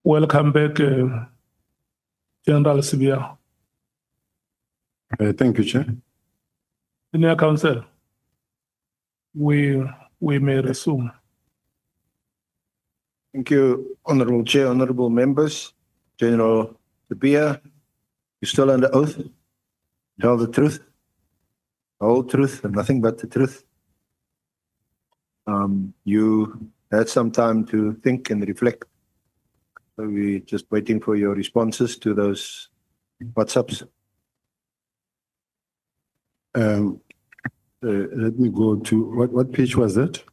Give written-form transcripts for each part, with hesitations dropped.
Welcome back, General Sibiya. Thank you, Chair. Senior Counsel, we may resume. Thank you, Honorable Chair, honorable members. General Sibiya, you still under oath? Tell the truth, the whole truth, and nothing but the truth. You had some time to think and reflect. So we're just waiting for your responses to those WhatsApps. Let me go to what page was that?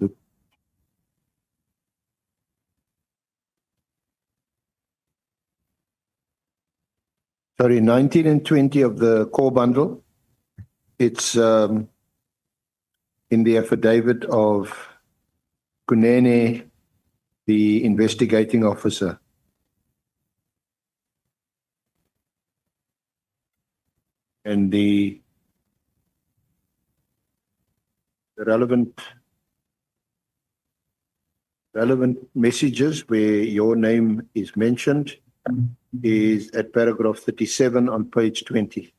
Sorry, 19 and 20 of the core bundle. It's in the affidavit of Kunene, the investigating officer. And the relevant messages where your name is mentioned is at paragraph 37 on page 20.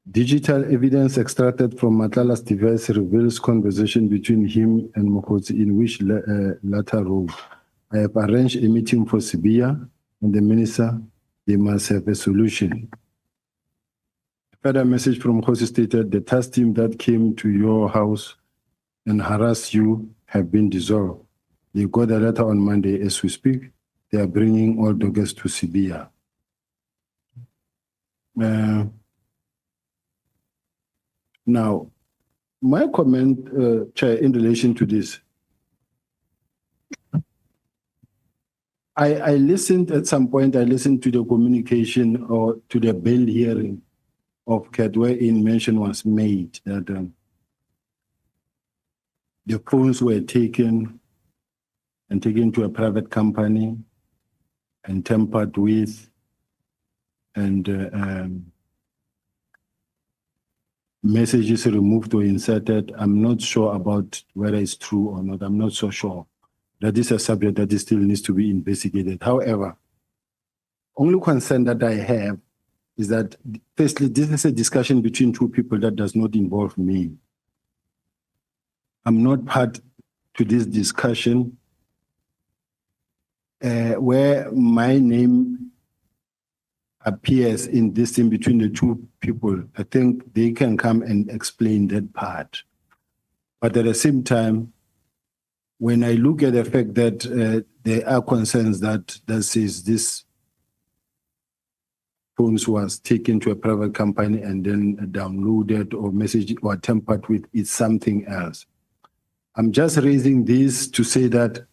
Digital evidence extracted from Matlala's device reveals conversation between him and Mogotsi in which latter wrote, I have arranged a meeting for Sibiya and the minister. They must have a solution. A further message from Mogotsi stated, the task team that came to your house and harassed you have been dissolved. They got a letter on Monday as we speak. They are bringing all doggers to Sibiya. Now, my comment, Chair, in relation to this, I listened at some point, I listened to the communication or to the bail hearing of CAT wherein mention was made that the phones were taken to a private company and tampered with, and messages removed or inserted. I'm not sure about whether it's true or not. I'm not so sure. That is a subject that still needs to be investigated. However, only concern that I have is that, firstly, this is a discussion between two people that does not involve me. I'm not part to this discussion where my name appears in this thing between the two people. I think they can come and explain that part. But at the same time, when I look at the fact that there are concerns that says this phones was taken to a private company and then downloaded or messaged or tampered with, it's something else. I'm just raising this to say that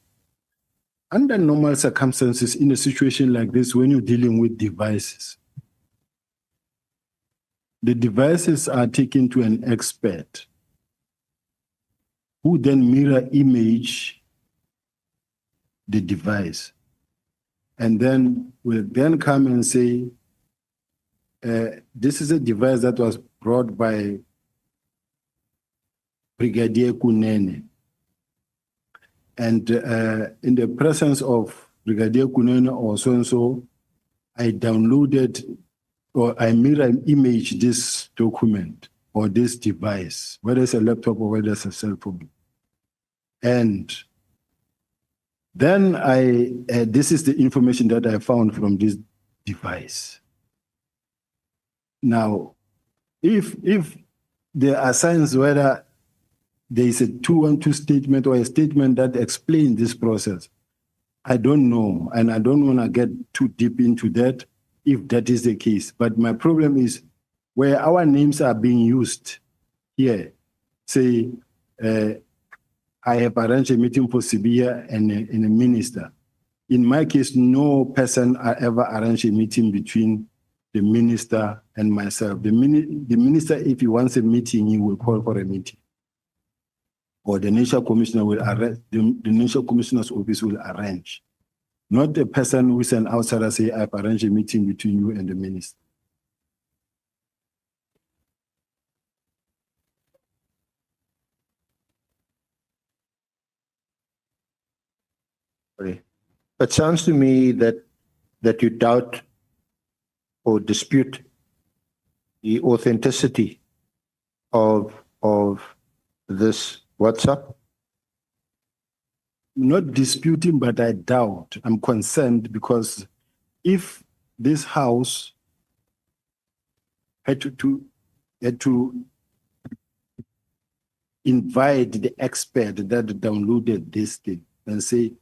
under normal circumstances, in a situation like this, when you're dealing with devices, the devices are taken to an expert who then mirror image the device and then will then come and say, this is a device that was brought by Brigadier Kunene. And in the presence of Brigadier Kunene or so-and-so, I downloaded or I mirror image this document or this device, whether it's a laptop or whether it's a cell phone. And then this is the information that I found from this device. Now, if there are signs whether there is a 212 statement or a statement that explains this process, I don't know, and I don't want to get too deep into that if that is the case. But my problem is where our names are being used here, say, I have arranged a meeting for Sibiya and a minister. In my case, no person ever arranged a meeting between the minister and myself. The minister, if he wants a meeting, he will call for a meeting. Or the national commissioner will arrange, the national commissioner's office will arrange. Not the person who is an outsider say, I've arranged a meeting between you and the minister. Sorry. It sounds to me that you doubt or dispute the authenticity of this WhatsApp. Not disputing, but I doubt. I'm concerned because if this house had to invite the expert that downloaded this thing and say,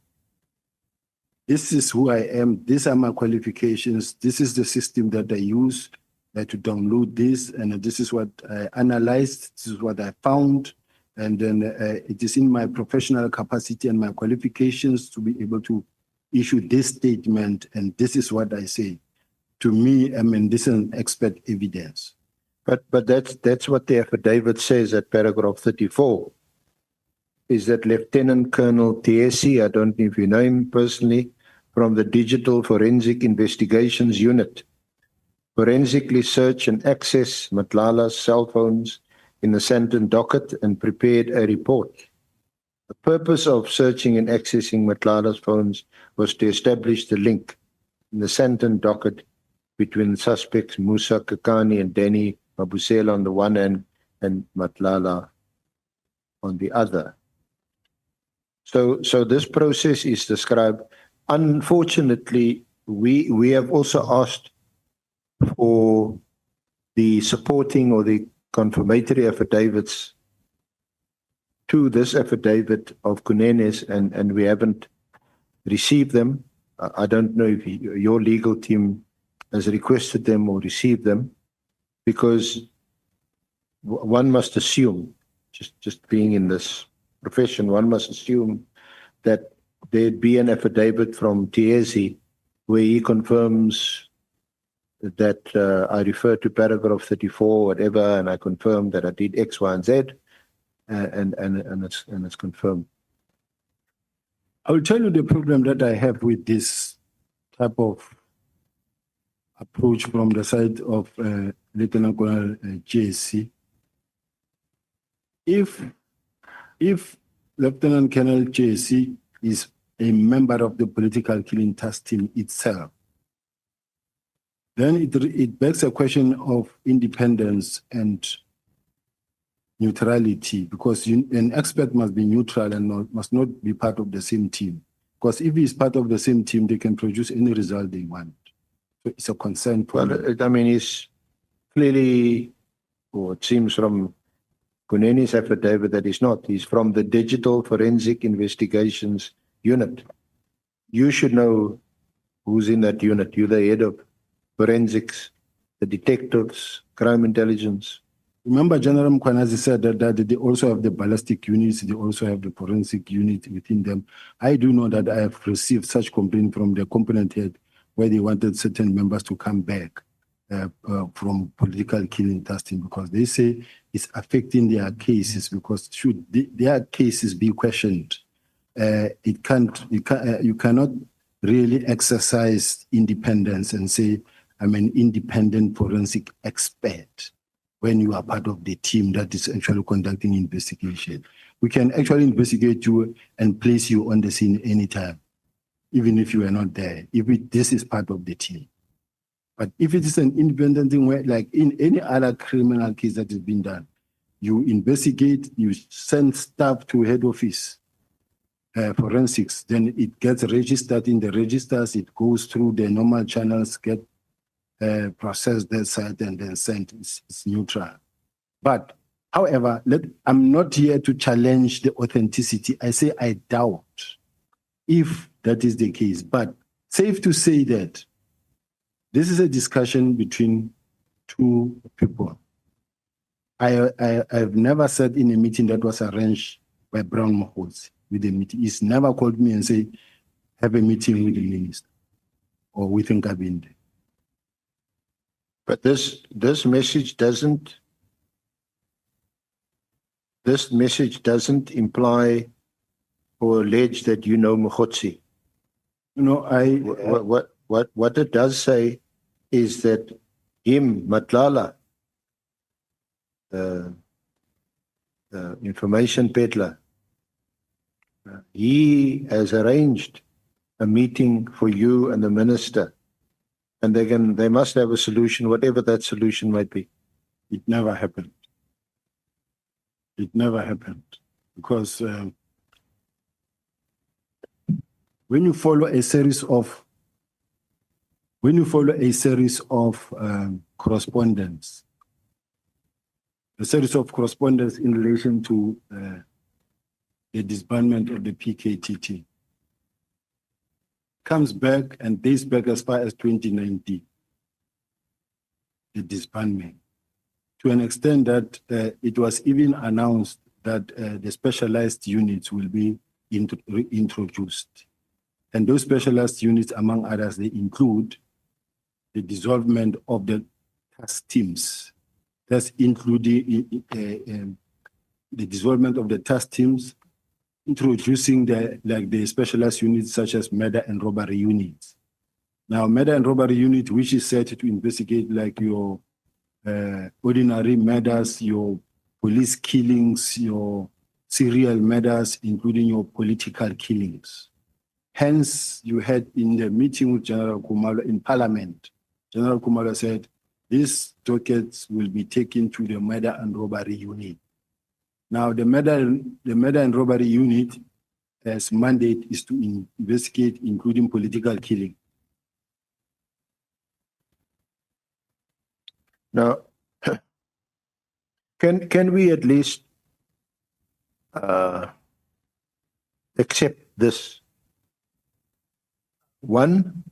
this is who I am, these are my qualifications, this is the system that I use to download this, and this is what I analyzed, this is what I found, and then it is in my professional capacity and my qualifications to be able to issue this statement, and this is what I say. To me, I mean, this is an expert evidence. But that's what the affidavit says at paragraph 34, is that Lieutenant Colonel Tiesi, I don't know if you know him personally, from the Digital Forensic Investigations Unit, forensically searched and accessed Matlala's cell phones in the Sandton docket and prepared a report. The purpose of searching and accessing Matlala's phones was to establish the link in the Sandton docket between the suspects Musa Kakani and Danny Mabusela on the one hand and Matlala on the other. So this process is described. Unfortunately, we have also asked for the supporting or the confirmatory affidavits to this affidavit of Kunene's, and we haven't received them. I don't know if your legal team has requested them or received them, because one must assume, just being in this profession, one must assume that there'd be an affidavit from Tiesi where he confirms that I refer to paragraph 34, whatever, and I confirm that I did X, Y, and Z, and it's confirmed. I will tell you the problem that I have with this type of approach from the side of Lieutenant Colonel JC. If Lieutenant Colonel JC is a member of the political killing task team itself, then it begs a question of independence and neutrality, because an expert must be neutral and must not be part of the same team. Because if he's part of the same team, they can produce any result they want. So it's a concern for me. Well, I mean, he's clearly, or it seems from Kunene's affidavit that he's not. He's from the Digital Forensic Investigations Unit. You should know who's in that unit. You're the head of forensics, the detectives, crime intelligence. Remember, General Mkwanazi said that they also have the ballistic units, they also have the forensic unit within them. I do know that I have received such complaint from the component head where they wanted certain members to come back from political killing testing, because they say it's affecting their cases, because should their cases be questioned, you cannot really exercise independence and say, I'm an independent forensic expert when you are part of the team that is actually conducting investigation. We can actually investigate you and place you on the scene anytime, even if you are not there, this is part of the team. But if it is an independent thing, where, like in any other criminal case that has been done, you investigate, you send staff to head office, forensics, then it gets registered in the registers, it goes through the normal channels, get processed that side, and then sent. It's neutral. But however, I'm not here to challenge the authenticity. I say I doubt if that is the case. But safe to say that this is a discussion between two people. I've never said in a meeting that was arranged by Brown Mogotsi with the meeting. He's never called me and said, have a meeting with the minister or with Nkabinde. But this message doesn't imply or allege that you know Mogotsi. You know, What it does say is that him, Matlala, information peddler, he has arranged a meeting for you and the minister, and they must have a solution, whatever that solution might be. It never happened. It never happened because when you follow a series of correspondence, a series of correspondence in relation to the disbandment of the PKTT comes back and dates back as far as 2019, the disbandment, to an extent that it was even announced that the specialized units will be introduced. And those specialized units, among others, they include the dissolvement of the task teams. That's including the dissolvement of the task teams, introducing the specialized units such as murder and robbery units. Now, murder and robbery unit, which is set to investigate like your ordinary murders, your police killings, your serial murders, including your political killings. Hence, you had in the meeting with General Kumalo in Parliament, General Kumalo said, these dockets will be taken to the murder and robbery unit. Now, the murder and robbery unit, as mandate is to investigate, including political killing. Now, can we at least accept this? One,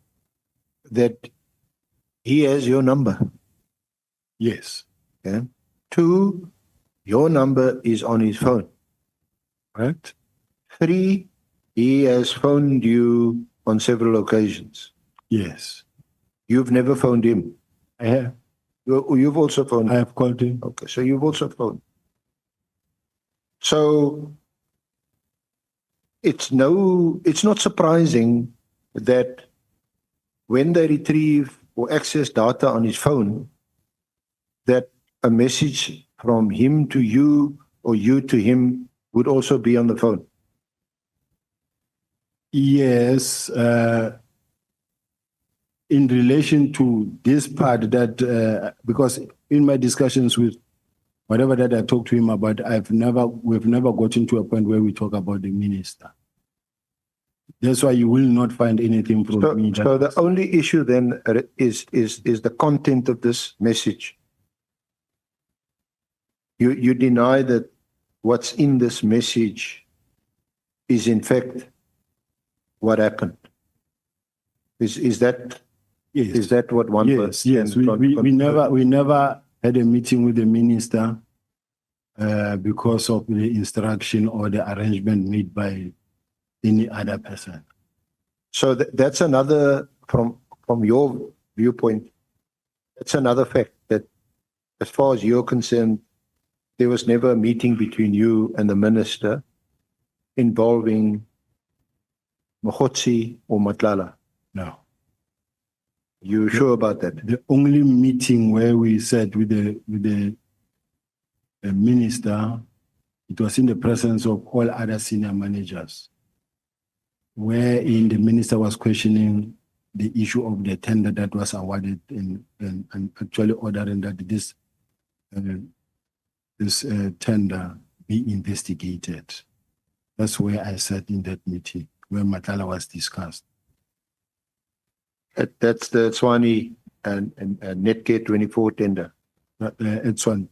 that he has your number. Yes. Okay. Two, your number is on his phone. Right? Three, he has phoned you on several occasions. Yes. You've never phoned him. I have. You've also phoned I him. have called him. Okay, so you've also phoned. So it's not surprising that when they retrieve or access data on his phone, that a message from him to you or you to him would also be on the phone. Yes. In relation to this part that, because in my discussions with whatever that I talked to him about, we've never gotten to a point where we talk about the minister. That's why you will not find anything from me. So the only issue then is the content of this message. You deny that what's in this message is in fact what happened. Is that Yes. is that what one person? Yes. We never had a meeting with the minister because of the instruction or the arrangement made by any other person. So that's another, from your viewpoint, that's another fact that as far as you're concerned, there was never a meeting between you and the minister involving Mogotsi or Matlala. No. You sure about that? The only meeting where we sat with the minister, it was in the presence of all other senior managers, wherein the minister was questioning the issue of the tender that was awarded and actually ordering that this tender be investigated. That's where I sat in that meeting, where Matlala was discussed. That's the Tswani and Netgate 24 tender. It's on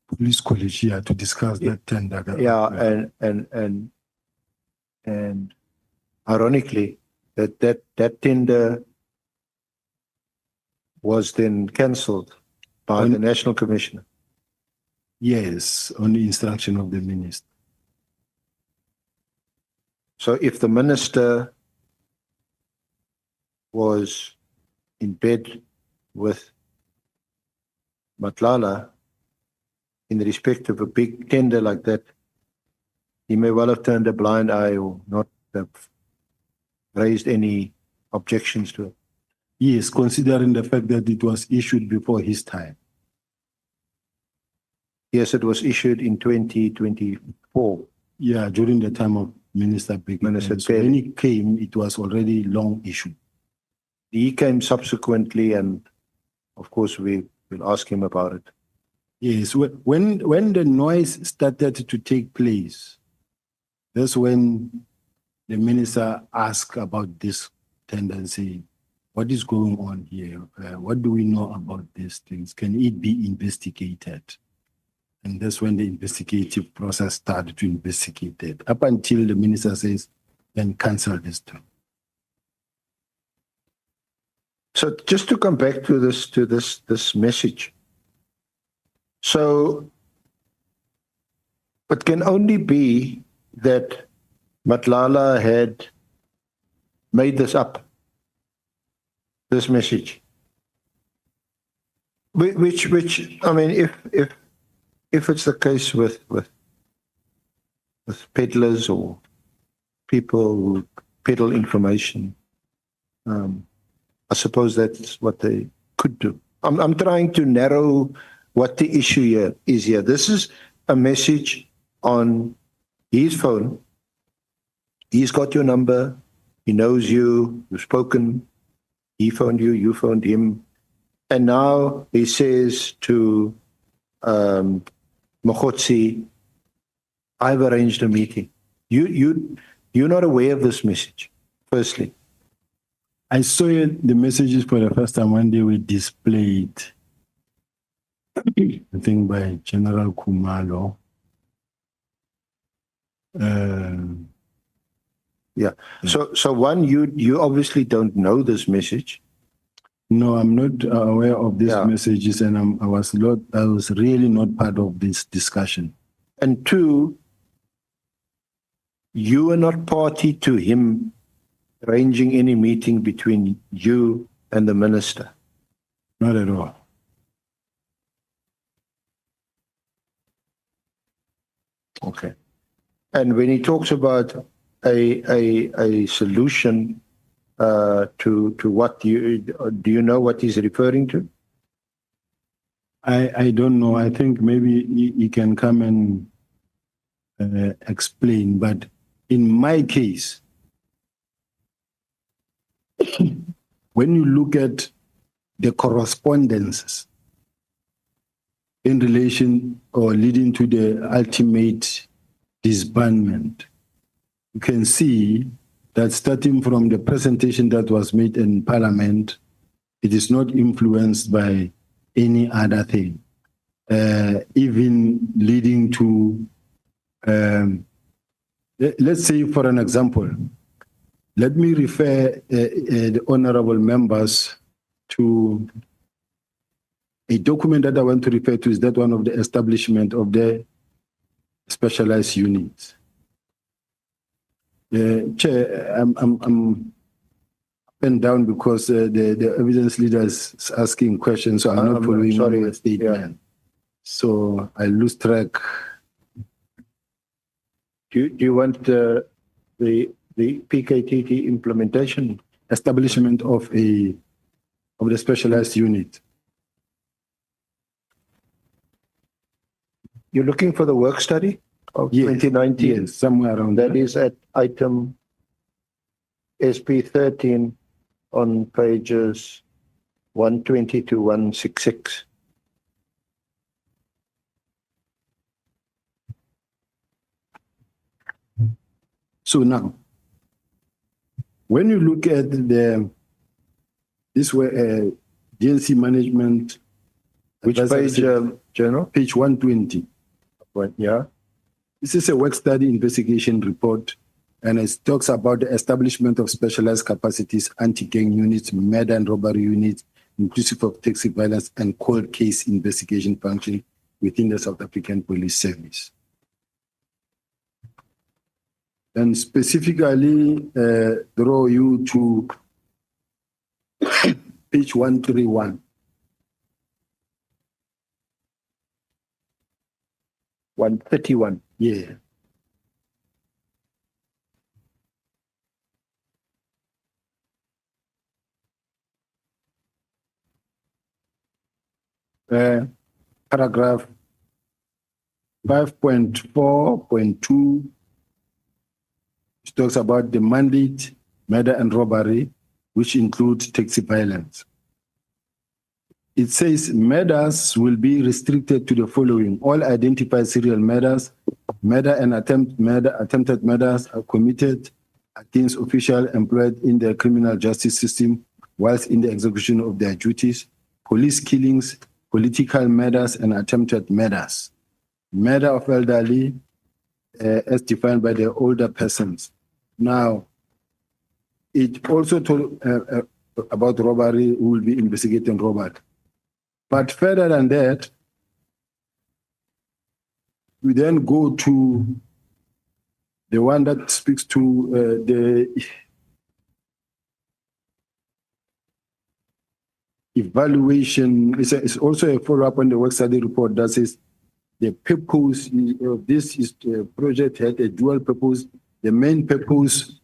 police college here to discuss that tender. Yeah, and ironically, that tender was then cancelled by the National Commissioner. Yes, on the instruction of the minister. So if the minister was in bed with Matlala in respect of a big tender like that, he may well have turned a blind eye or not have raised any objections to it. Yes, considering the fact that it was issued before his time. Yes, it was issued in 2024. Yeah, during the time of Minister Big. Minister So when Pele. he came, it was already long issue. He came subsequently, and of course we will ask him about it. Yes, when the noise started to take place, that's when the minister asked about this tendency. What is going on here? What do we know about these things? Can it be investigated? And that's when the investigative process started to investigate it. Up until the minister says, then cancel this term. So just to come back to this message. So it can only be that Matlala had made this up, this message. Which I mean, if it's the case with peddlers or people who peddle information, I suppose that's what they could do. I'm trying to narrow what the issue here is here. This is a message on his phone. He's got your number. He knows you. You've spoken. He phoned you. You phoned him. And now he says to Mogotsi, I've arranged a meeting. You're not aware of this message, firstly. I saw the messages for the first time when they were displayed, I think by General Kumalo. Yeah. So one, you obviously don't know this message. No, I'm not aware of these Yeah. messages, and I was really not part of this discussion. And two, you are not party to him arranging any meeting between you and the minister. Not at all. Okay. And when he talks about a solution to what do you know what he's referring to? I don't know. I think maybe he can come and explain. But in my case, when you look at the correspondences in relation or leading to the ultimate disbandment, you can see that starting from the presentation that was made in Parliament, it is not influenced by any other thing, even leading to, let's say for an example, let me refer the honorable members to a document that I want to refer to, is that one of the establishment of the specialized units. Chair, I'm up and down because the evidence leader is asking questions, so I'm not following the statement. Yeah. So I lose track. Do you want the PKTT implementation? Establishment of the specialized unit. You're looking for the work study of 2019? Yes, somewhere around that. That is at item SP 13 on pages 120 to 166. So now, when you look at this way, DNC management, which page, General? Page 120. Yeah. This is a work study investigation report, and it talks about the establishment of specialized capacities, anti-gang units, murder and robbery units, inclusive of taxi violence and cold case investigation function within the South African Police Service. And specifically, draw you to page 131. 131. Yeah. Paragraph 5.4.2 which talks about the mandate, murder and robbery, which include taxi violence. It says murders will be restricted to the following: all identified serial murders, attempted murders are committed against officials employed in the criminal justice system whilst in the execution of their duties, police killings, political murders, and attempted murders. Murder of elderly, as defined by the older persons. Now, it also told about robbery, we will be investigating robbery. But further than that, we then go to the one that speaks to the evaluation. It's also a follow-up on the work study report that says the purpose of this project had a dual purpose. The main purpose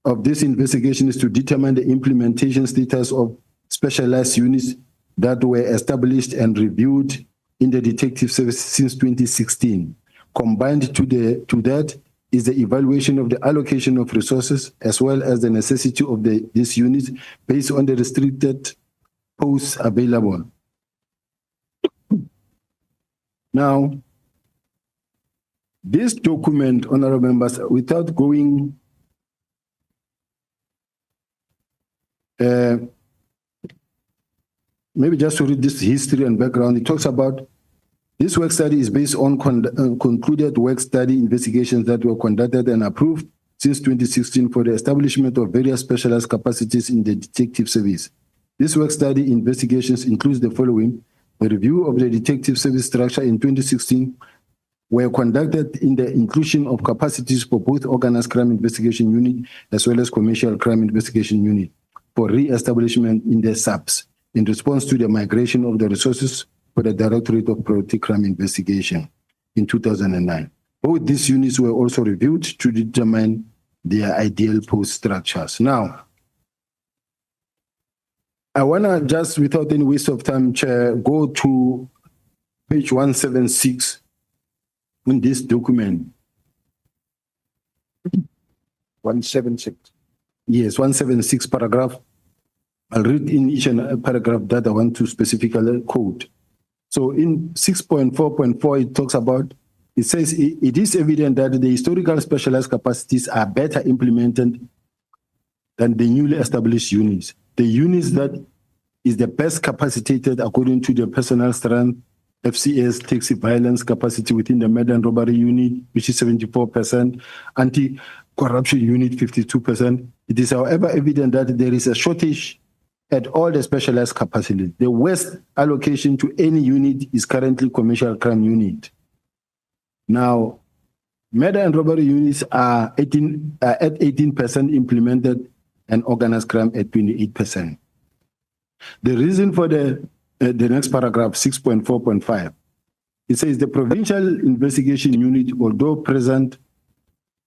of this investigation is to determine the implementation status of specialized units that were established and reviewed in the detective service since 2016. Combined to that is the evaluation of the allocation of resources as well as the necessity of these units based on the restricted posts available. Now, this document, honorable members, without going maybe just to read this history and background, it talks about this work study is based on concluded work study investigations that were conducted and approved since 2016 for the establishment of various specialized capacities in the detective service. This work study investigations includes the following: the review of the detective service structure in 2016 were conducted in the inclusion of capacities for both organized crime investigation unit as well as commercial crime investigation unit for re-establishment in the SAPs in response to the migration of the resources for the Directorate of Priority Crime Investigation in 2009. Both these units were also reviewed to determine their ideal post structures. Now, I want to just, without any waste of time, Chair, go to page 176 in this document. 176. Yes, 176 paragraph. I'll read in each paragraph that I want to specifically quote. So in 6.4.4, it talks about, it says, it is evident that the historical specialized capacities are better implemented than the newly established units. The units that is the best capacitated according to the personal strength, FCS, taxi violence capacity within the murder and robbery unit, which is 74%, anti-corruption unit, 52%. It is, however, evident that there is a shortage at all the specialized capacities. The worst allocation to any unit is currently commercial crime unit. Now, murder and robbery units are at 18% implemented and organized crime at 28%. The reason for the next paragraph, 6.4.5, it says the provincial investigation unit, although present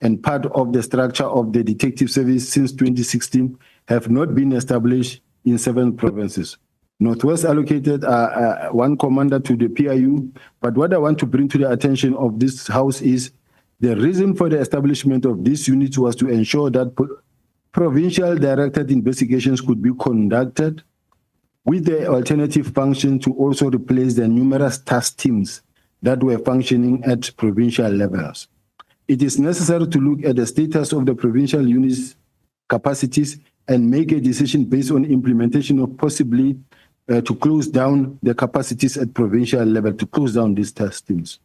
and part of the structure of the detective service since 2016, have not been established in 7 provinces. Northwest allocated one commander to the PIU, but what I want to bring to the attention of this House is the reason for the establishment of this unit was to ensure that provincial directed investigations could be conducted with the alternative function to also replace the numerous task teams that were functioning at provincial levels. It is necessary to look at the status of the provincial units' capacities and make a decision based on implementation of possibly to close down the capacities at provincial level, to close down these task teams.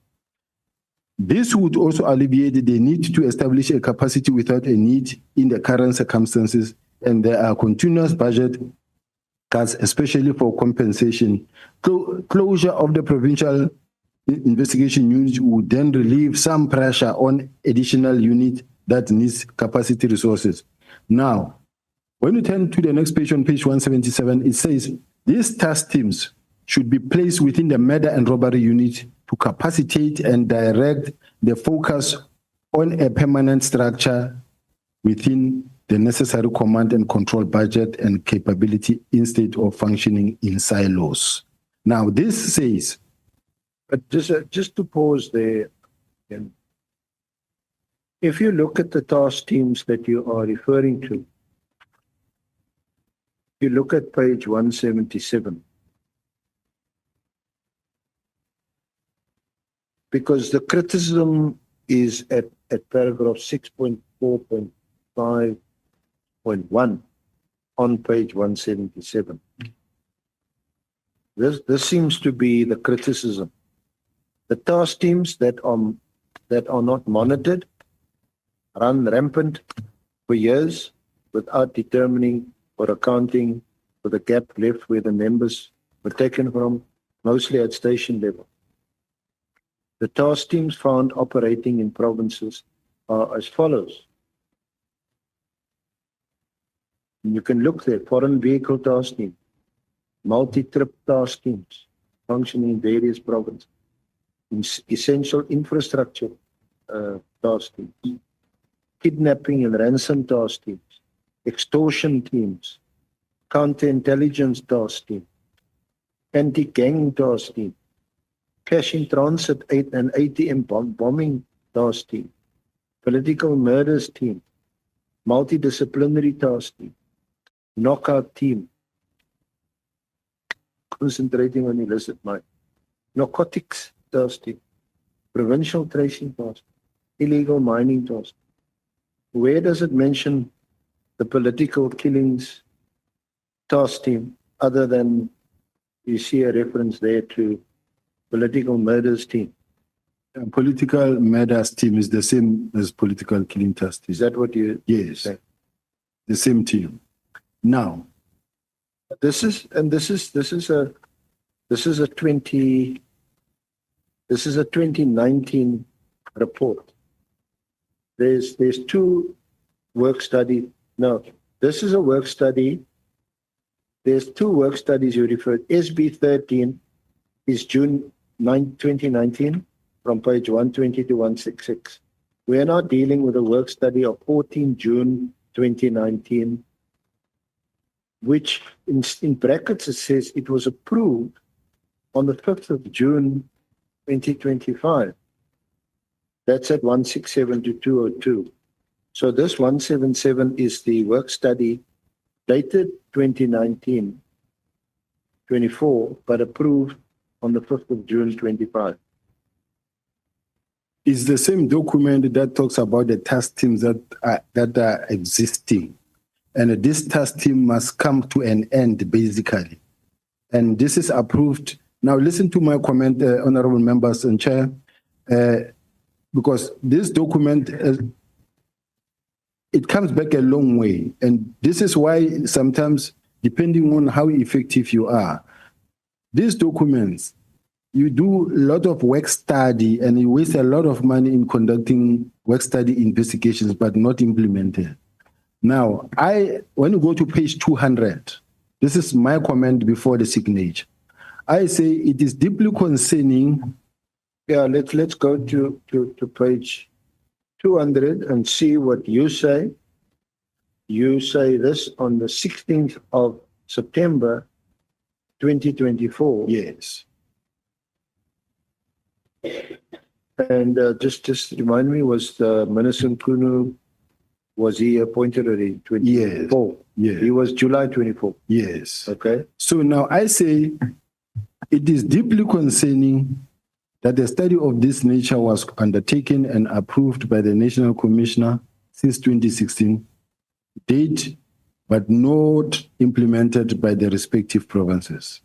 This would also alleviate the need to establish a capacity without a need in the current circumstances, and there are continuous budget cuts, especially for compensation. Closure of the provincial investigation unit would then relieve some pressure on additional unit that needs capacity resources. Now, when you turn to the next page, on page 177, it says these task teams should be placed within the murder and robbery unit to capacitate and direct the focus on a permanent structure within the necessary command and control budget and capability instead of functioning in silos. Now, this says... But just to pause there, If you look at the task teams that you are referring to, you look at page 177. Because the criticism is at paragraph 6.4.5.1 on page 177. This seems to be the criticism. The task teams that are not monitored run rampant for years without determining or accounting for the gap left where the members were taken from, mostly at station level. The task teams found operating in provinces are as follows. And you can look there, foreign vehicle task team, multi-trip task teams functioning in various provinces, essential infrastructure task teams, kidnapping and ransom task teams, extortion teams, counterintelligence task team, anti-gang task team, cash in transit and ATM bombing task team, political murders team, multidisciplinary task team, knockout team, concentrating on illicit mine, narcotics task team, provincial tracing task, illegal mining task. Where does it mention the political killings task team other than you see a reference there to political murders team? Political murders team is the same as political killing task team. Is that what you? Yes, say? the same team. Now, This is a 2019 report. There's two work study. No, this is a work study. There's two work studies you referred. SB 13 is June 9, 2019 from page 120 to 166. We are now dealing with a work study of 14 June 2019, which in brackets it says it was approved on the 5th of June 2025. That's at 167 to 202. So this 177 is the work study dated 2019-24, but approved on the 5th of June 25. it's the same document that talks about the task teams that are existing. And this task team must come to an end, basically. And this is approved. Now, listen to my comment, honorable members and chair, because this document, it comes back a long way. And this is why sometimes, depending on how effective you are, these documents, you do a lot of work study and you waste a lot of money in conducting work study investigations, but not implemented. Now, when you go to page 200, this is my comment before the signature. I say it is deeply concerning. Yeah, let's go to page 200 and see what you say. You say this on the 16th of September 2024. Yes. And just remind me, was the Minister Nkunu, was he appointed already? 24? Yes. He was July 24. Yes. Okay. So now I say it is deeply concerning that a study of this nature was undertaken and approved by the National Commissioner since 2016, date, but not implemented by the respective provinces.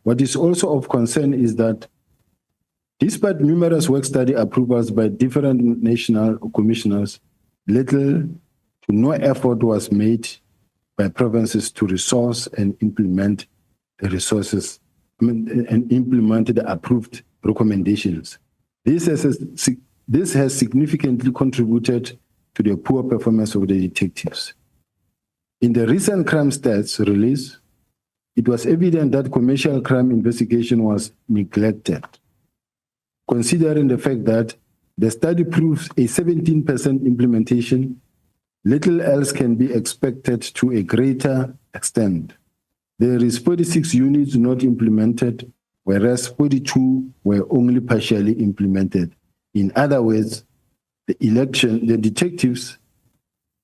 What is also of concern is that despite numerous work study approvals by different national commissioners, little to no effort was made by provinces to resource and implement the resources and implement the approved recommendations. This has significantly contributed to the poor performance of the detectives. In the recent crime stats release, it was evident that commercial crime investigation was neglected, considering the fact that the study proves a 17% implementation. Little else can be expected to a greater extent. There is 46 units not implemented, whereas 42 were only partially implemented. In other words, the detectives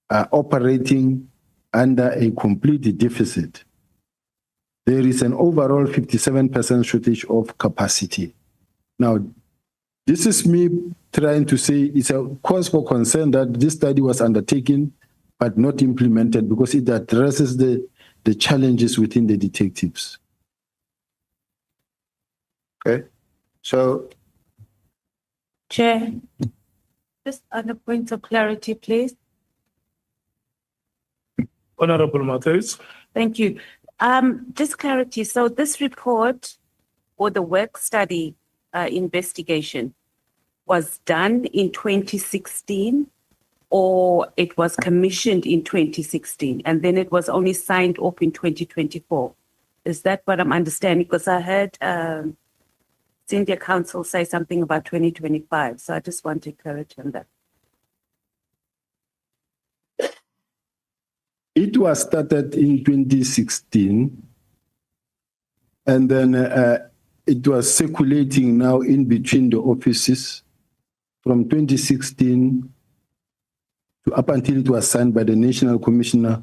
are operating under a complete deficit. There is an overall 57% shortage of capacity. Now, this is me trying to say it's a cause for concern that this study was undertaken but not implemented because it addresses the challenges within the detectives. Okay. So, Chair, just on a point of clarity, please. Honorable Matthias. Thank you. Just clarity. So this report or the work study investigation was done in 2016 or it was commissioned in 2016 and then it was only signed off in 2024. Is that what I'm understanding? Because I heard Senior Counsel say something about 2025. So I just wanted clarity on that. It was started in 2016 and then it was circulating now in between the offices from 2016 to up until it was signed by the National Commissioner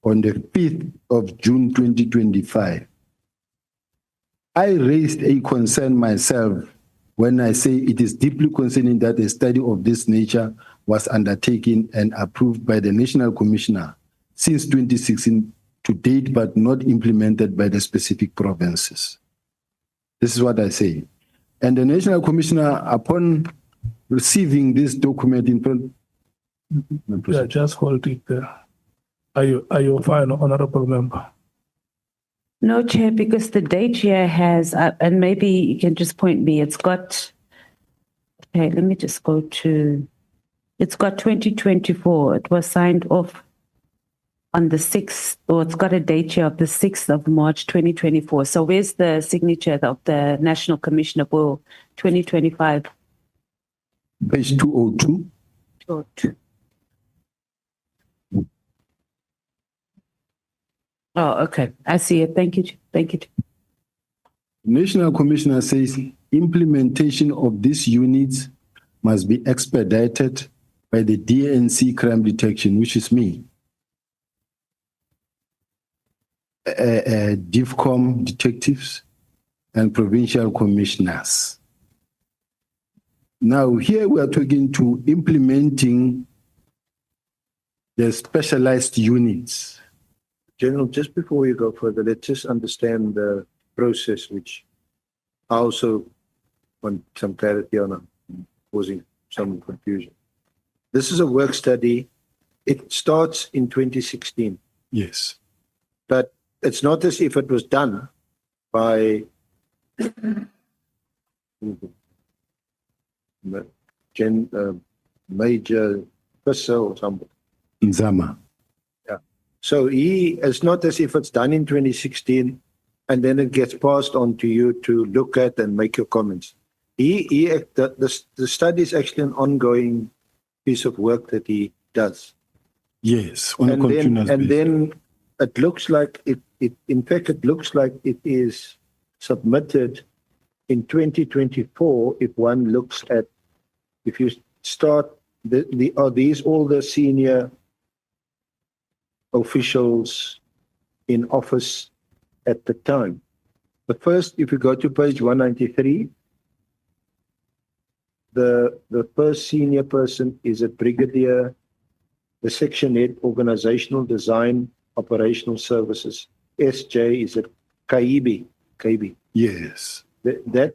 on the 5th of June 2025. I raised a concern myself when I say it is deeply concerning that a study of this nature was undertaken and approved by the National Commissioner since 2016 to date, but not implemented by the specific provinces. This is what I say. And the National Commissioner, upon receiving this document in front, Yeah, just hold it there. Are you fine, honorable member? No, Chair, because the date here has, and maybe you can just point me, it's got, okay, let me just go to, it's got 2024. It was signed off on the 6th, or it's got a date here of the 6th of March, 2024. So where's the signature of the National Commissioner for 2025? page 202. Oh, okay. I see it. Thank you. Thank you. National Commissioner says implementation of these units must be expedited by the DNC crime detection, which is me. DIFCOM detectives and provincial commissioners. Now here we are talking to implementing the specialized units. General, just before we go further, let's just understand the process, which I also want some clarity on, causing some confusion. This is a work study. It starts in 2016, Yes. but it's not as if it was done by Major Fisser or somebody. Nzama. So it's not as if it's done in 2016 and then it gets passed on to you to look at and make your comments. The study is actually an ongoing piece of work that he does. Yes, on a continuous And basis. then it looks like in fact, it looks like it is submitted in 2024. If one looks at, if you start, are these all the senior officials in office at the time? But first, if you go to page 193, the first senior person is a brigadier, the section head, organizational design, operational services. SJ is a Kaibi. Yes. That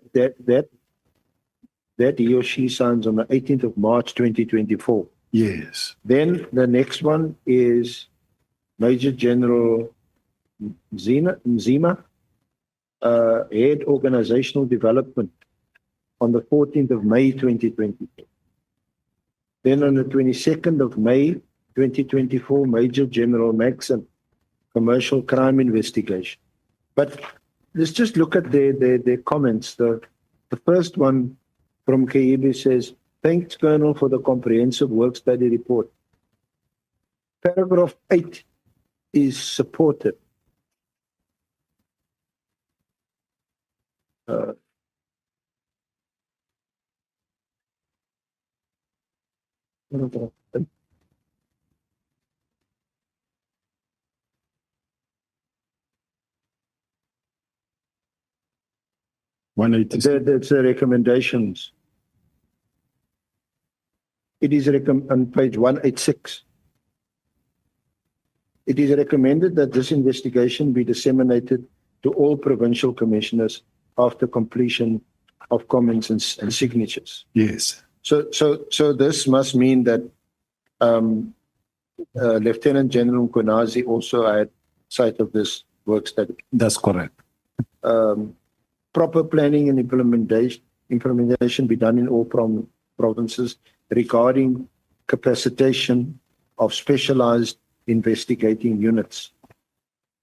he or she signs on the 18th of March 2024. Yes. Then the next one is Major General Mzima, Head Organizational Development on the 14th of May 2024. Then on the 22nd of May 2024, Major General Maxon, Commercial Crime Investigation. But let's just look at their comments. The first one from KEB says, thanks, Colonel, for the comprehensive work study report. Paragraph 8 is supported. That's the recommendations. It is on page 186. It is recommended that this investigation be disseminated to all provincial commissioners after completion of comments and signatures. Yes, So this must mean that Lieutenant General Mkonazi also had sight of this work study. that's correct. Proper planning and implementation be done in all provinces regarding capacitation of specialized investigating units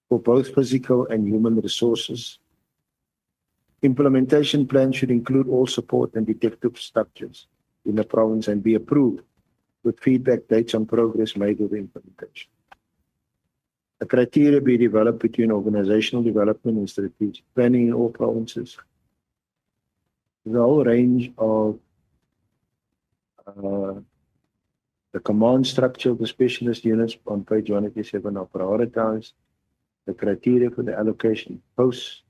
for both physical and human resources. Implementation plan should include all support and detective structures in the province and be approved with feedback dates on progress made with the implementation. A criteria be developed between organizational development and strategic planning in all provinces. The whole range of the command structure of the specialist units on page 187 are prioritized. The criteria for the allocation of posts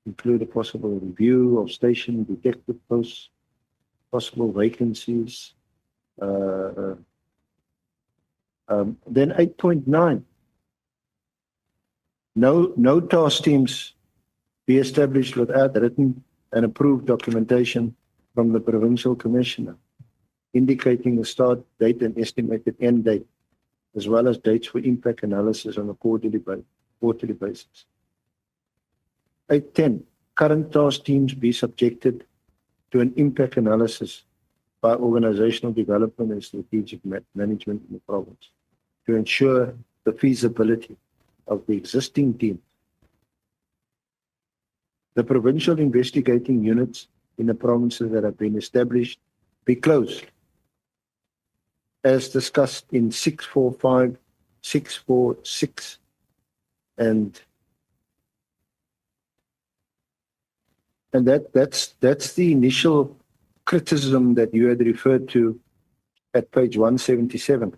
include a possible review of station detective posts, possible vacancies. Then 8.9. No task teams be established without written and approved documentation from the provincial commissioner, indicating the start date and estimated end date, as well as dates for impact analysis on a quarterly basis. 8.10. Current task teams be subjected to an impact analysis by organizational development and strategic management in the province to ensure the feasibility of the existing team. The provincial investigating units in the provinces that have been established be closed, as discussed in 645, 646, and that's the initial criticism that you had referred to at page 177.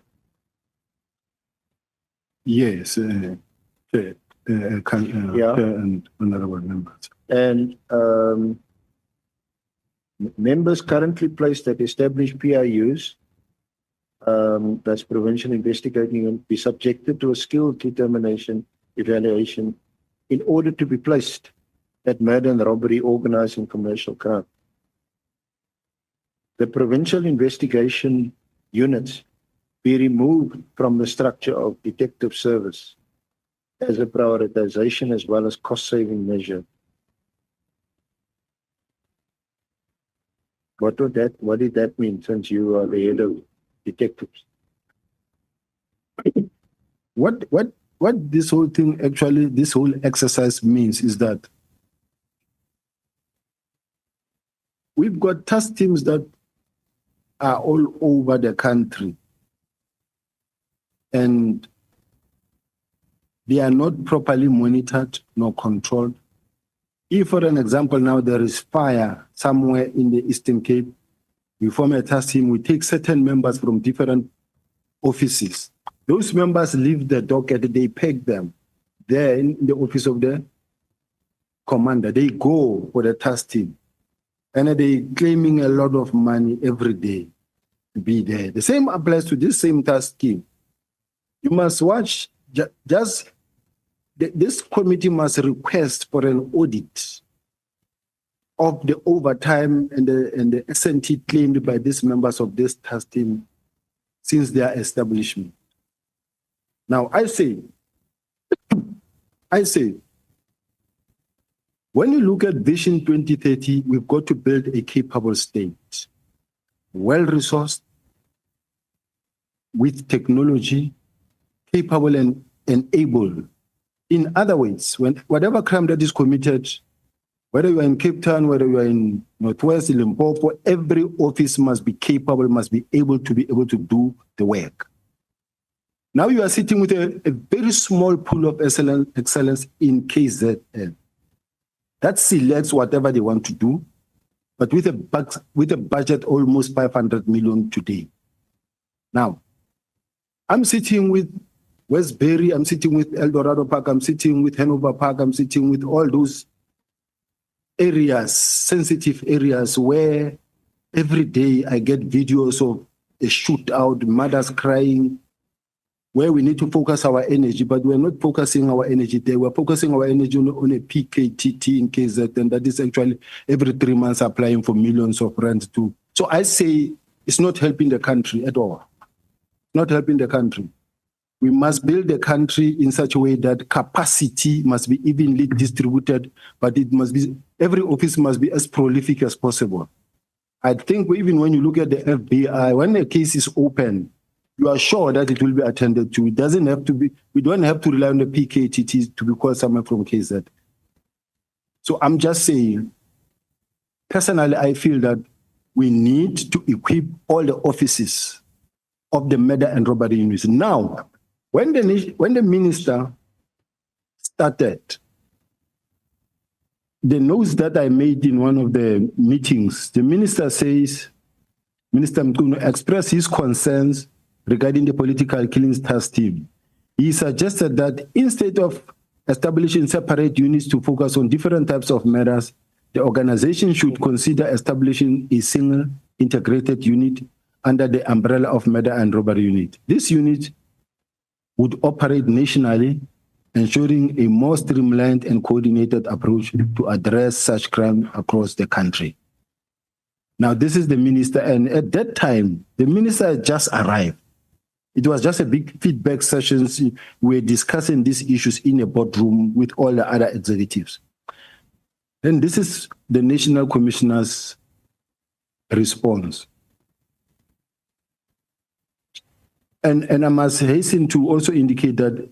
Yes, Chair, Chair and honorable members. And members currently placed at established PIUs, that's provincial investigating, and be subjected to a skill determination evaluation in order to be placed at murder and robbery, organized and commercial crime. The provincial investigation units be removed from the structure of detective service as a prioritization as well as cost-saving measure. What did that mean, since you are the head of detectives? What this whole thing actually, this whole exercise means is that we've got task teams that are all over the country, and they are not properly monitored nor controlled. If, for an example, now there is fire somewhere in the Eastern Cape, we form a task team, we take certain members from different offices. Those members leave the docket, they peg them there in the office of the commander. They go for the task team, and they claiming a lot of money every day to be there. The same applies to this same task team. You must watch, this committee must request for an audit of the overtime and the S&T claimed by these members of this task team since their establishment. Now, I say, when you look at Vision 2030, we've got to build a capable state, well-resourced, with technology, capable and able. In other words, whatever crime that is committed, whether you are in Cape Town, whether you are in Northwest, Limpopo, every office must be capable, must be able to do the work. Now you are sitting with a very small pool of excellence in KZN. That selects whatever they want to do, but with a budget almost 500 million today. Now, I'm sitting with Westbury, I'm sitting with El Dorado Park, I'm sitting with Hanover Park, I'm sitting with all those areas, sensitive areas where every day I get videos of a shootout, mothers crying, where we need to focus our energy, but we're not focusing our energy there. We're focusing our energy on a PKTT in KZ, and that is actually every 3 months applying for millions of rand too. So I say it's not helping the country at all. Not helping the country. We must build the country in such a way that capacity must be evenly distributed, but it must be, every office must be as prolific as possible. I think even when you look at the FBI, when a case is open, you are sure that it will be attended to. It doesn't have to be, we don't have to rely on the PKTT to be called someone from KZ. So I'm just saying, personally, I feel that we need to equip all the offices of the murder and robbery units. Now, when the minister started, the notes that I made in one of the meetings, the minister says, Minister Mkuno expressed his concerns regarding the political killings task team. He suggested that instead of establishing separate units to focus on different types of murders, the organization should consider establishing a single integrated unit under the umbrella of murder and robbery unit. This unit would operate nationally, ensuring a more streamlined and coordinated approach to address such crime across the country. Now, this is the minister, and at that time, the minister had just arrived. It was just a big feedback sessions. We were discussing these issues in a boardroom with all the other executives. And this is the National Commissioner's response. And I must hasten to also indicate that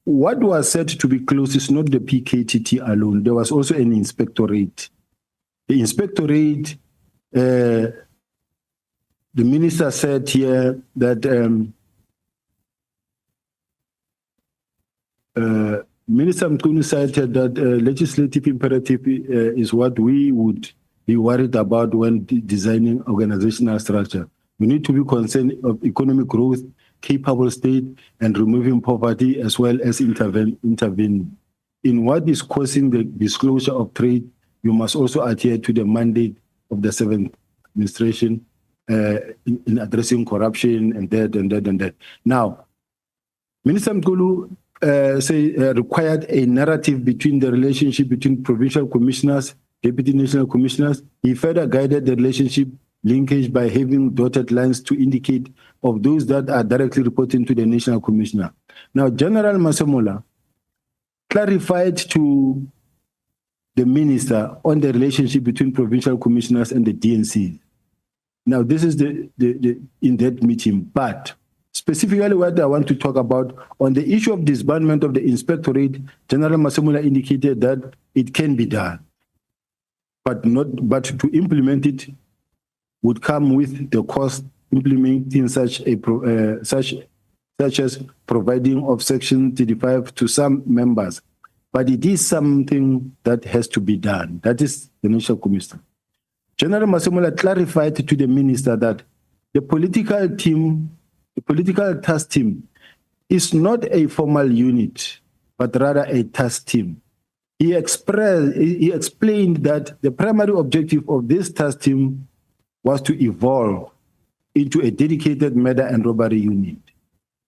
what was said to be closed is not the PKTT alone. There was also an inspectorate. The inspectorate, the minister said here that Minister Mkuno cited that legislative imperative is what we would be worried about when designing organizational structure. We need to be concerned of economic growth, capable state, and removing poverty, as well as intervene. In what is causing the disclosure of trade, you must also adhere to the mandate of the 7th administration in addressing corruption and that. Now, Minister Mkuno required a narrative between the relationship between provincial commissioners, deputy national commissioners. He further guided the relationship linkage by having dotted lines to indicate of those that are directly reporting to the national commissioner. Now, General Masemola clarified to the minister on the relationship between provincial commissioners and the DNC. Now, this is the in that meeting, but specifically what I want to talk about on the issue of disbandment of the inspectorate, General Masemola indicated that it can be done, but to implement it would come with the cost implementing such as providing of Section 35 to some members. But it is something that has to be done. That is the National Commission. General Masemola clarified to the minister that the political task team is not a formal unit, but rather a task team. He explained that the primary objective of this task team was to evolve into a dedicated murder and robbery unit.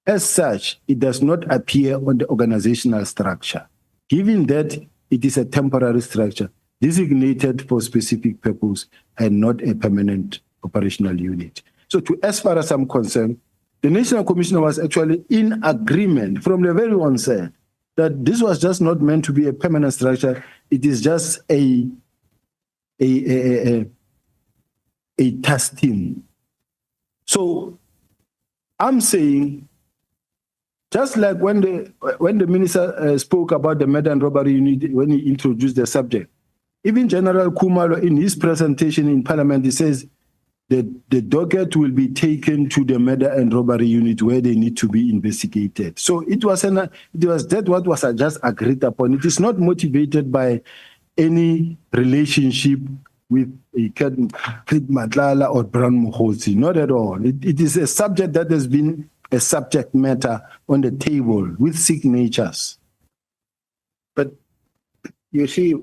As such, it does not appear on the organizational structure, given that it is a temporary structure designated for specific purpose and not a permanent operational unit. So as far as I'm concerned, the National Commissioner was actually in agreement from the very onset that this was just not meant to be a permanent structure. It is just a task team. So I'm saying, just like when the minister spoke about the murder and robbery unit, when he introduced the subject, even General Kumalo in his presentation in Parliament, he says that the docket will be taken to the murder and robbery unit where they need to be investigated. So it was that what was just agreed upon. It is not motivated by any relationship with Kid Matlala or Brown Mogotsi. Not at all. It is a subject that has been a subject matter on the table with signatures. But you see,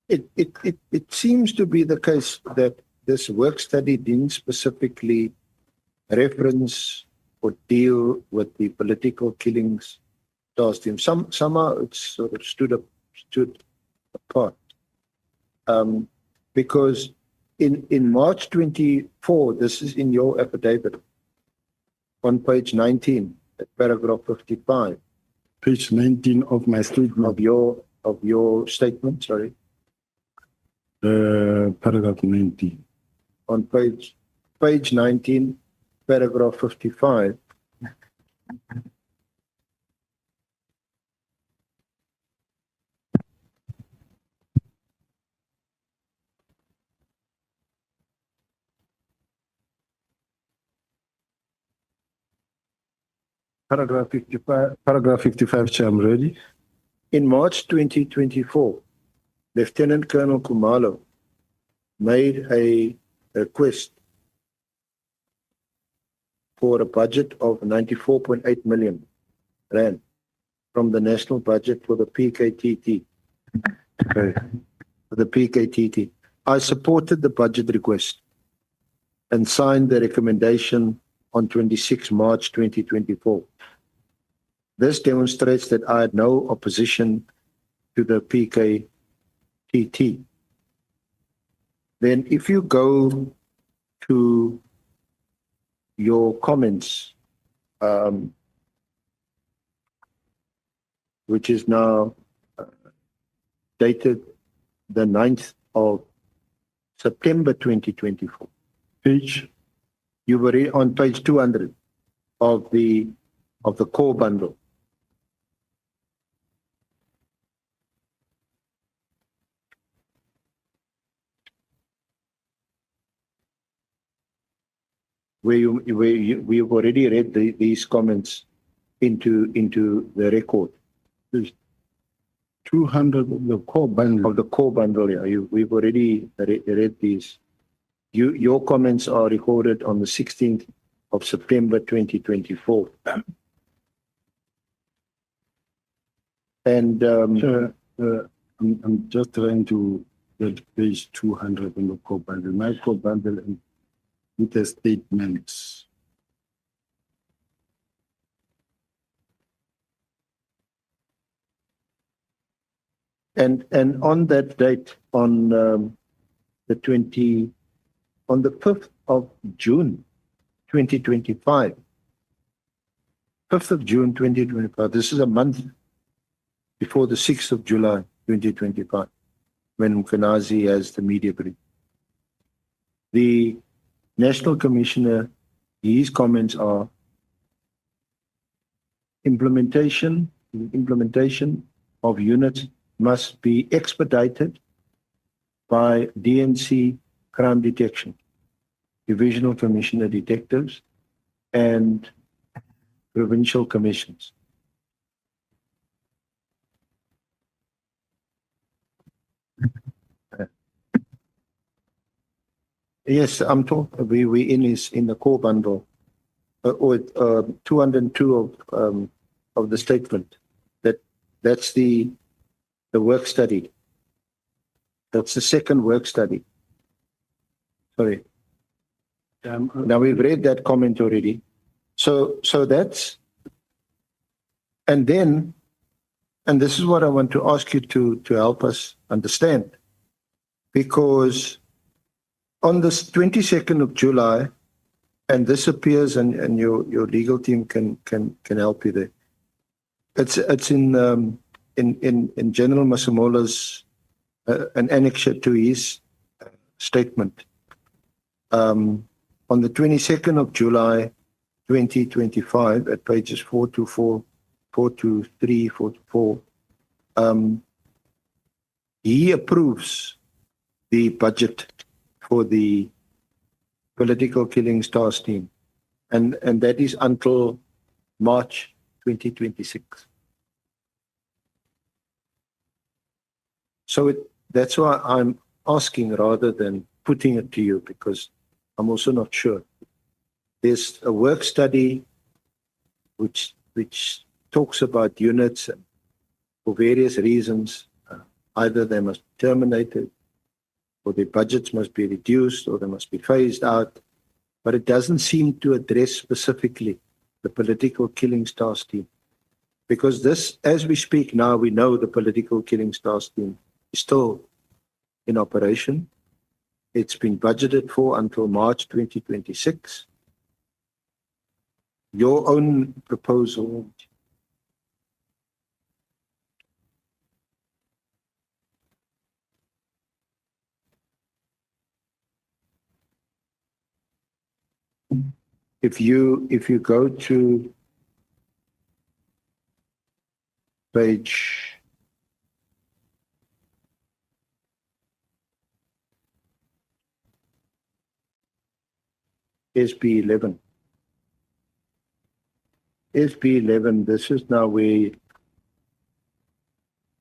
it seems to be the case that this work study didn't specifically reference or deal with the political killings task team. Somehow it's sort of stood apart. Because in March 24, this is in your affidavit, on page 19, at paragraph 55. Page 19 of my statement. Of your statement, sorry. Paragraph 19. On page 19, paragraph 55. Paragraph 55, Chair, I'm ready. In March 2024, Lieutenant Colonel Kumalo made a request for a budget of 94.8 million rand from the national budget for the PKTT. Okay. For the PKTT. I supported the budget request and signed the recommendation on 26 March 2024. This demonstrates that I had no opposition to the PKTT. Then if you go to your comments, which is now dated the 9th of September 2024. Page? You were on page 200 of the core bundle. We've already read these comments into the record. 200 of the core bundle. Of the core bundle, yeah. We've already read these. Your comments are recorded on the 16th of September 2024. And I'm just trying to get page 200 on the core bundle. My core bundle with the statements. And on that date, on the 5th of June 2025, 5th of June 2025, this is a month before the 6th of July 2025, when Mkhwanazi has the media brief. The National Commissioner, his comments are implementation of units must be expedited by DNC Crime Detection, Divisional Commissioner Detectives, and provincial commissions. Yes, I'm talking. We in the core bundle, or 202 of the statement. That's the work study. That's the second work study. Sorry. Now we've read that comment already. So that's, and this is what I want to ask you to help us understand, because on the 22nd of July, and this appears, and your legal team can help you there. It's in General Masamola's an annexure to his statement. On the 22nd of July, 2025, at pages 424, 423, 424, he approves the budget for the political killings task team, and that is until March 2026. So that's why asking rather than putting it to you, because I'm also not sure. There's a work study which talks about units, and for various reasons, either they must be terminated, or their budgets must be reduced, or they must be phased out. But it doesn't seem to address specifically the political killings task team. Because this, as we speak now, we know the political killings task team is still in operation. It's been budgeted for until March 2026. Your own proposal. If you go to page SB 11. SB 11, this is now where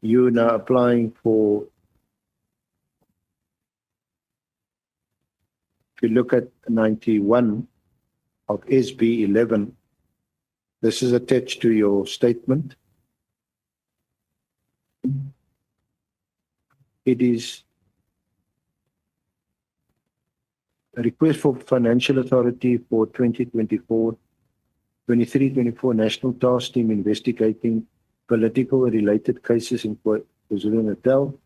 you're now applying for, if you look at 91 of SB 11, this is attached to your statement. It is a request for financial authority for 2024, 23-24 National Task Team investigating political related cases in KwaZulu-Natal.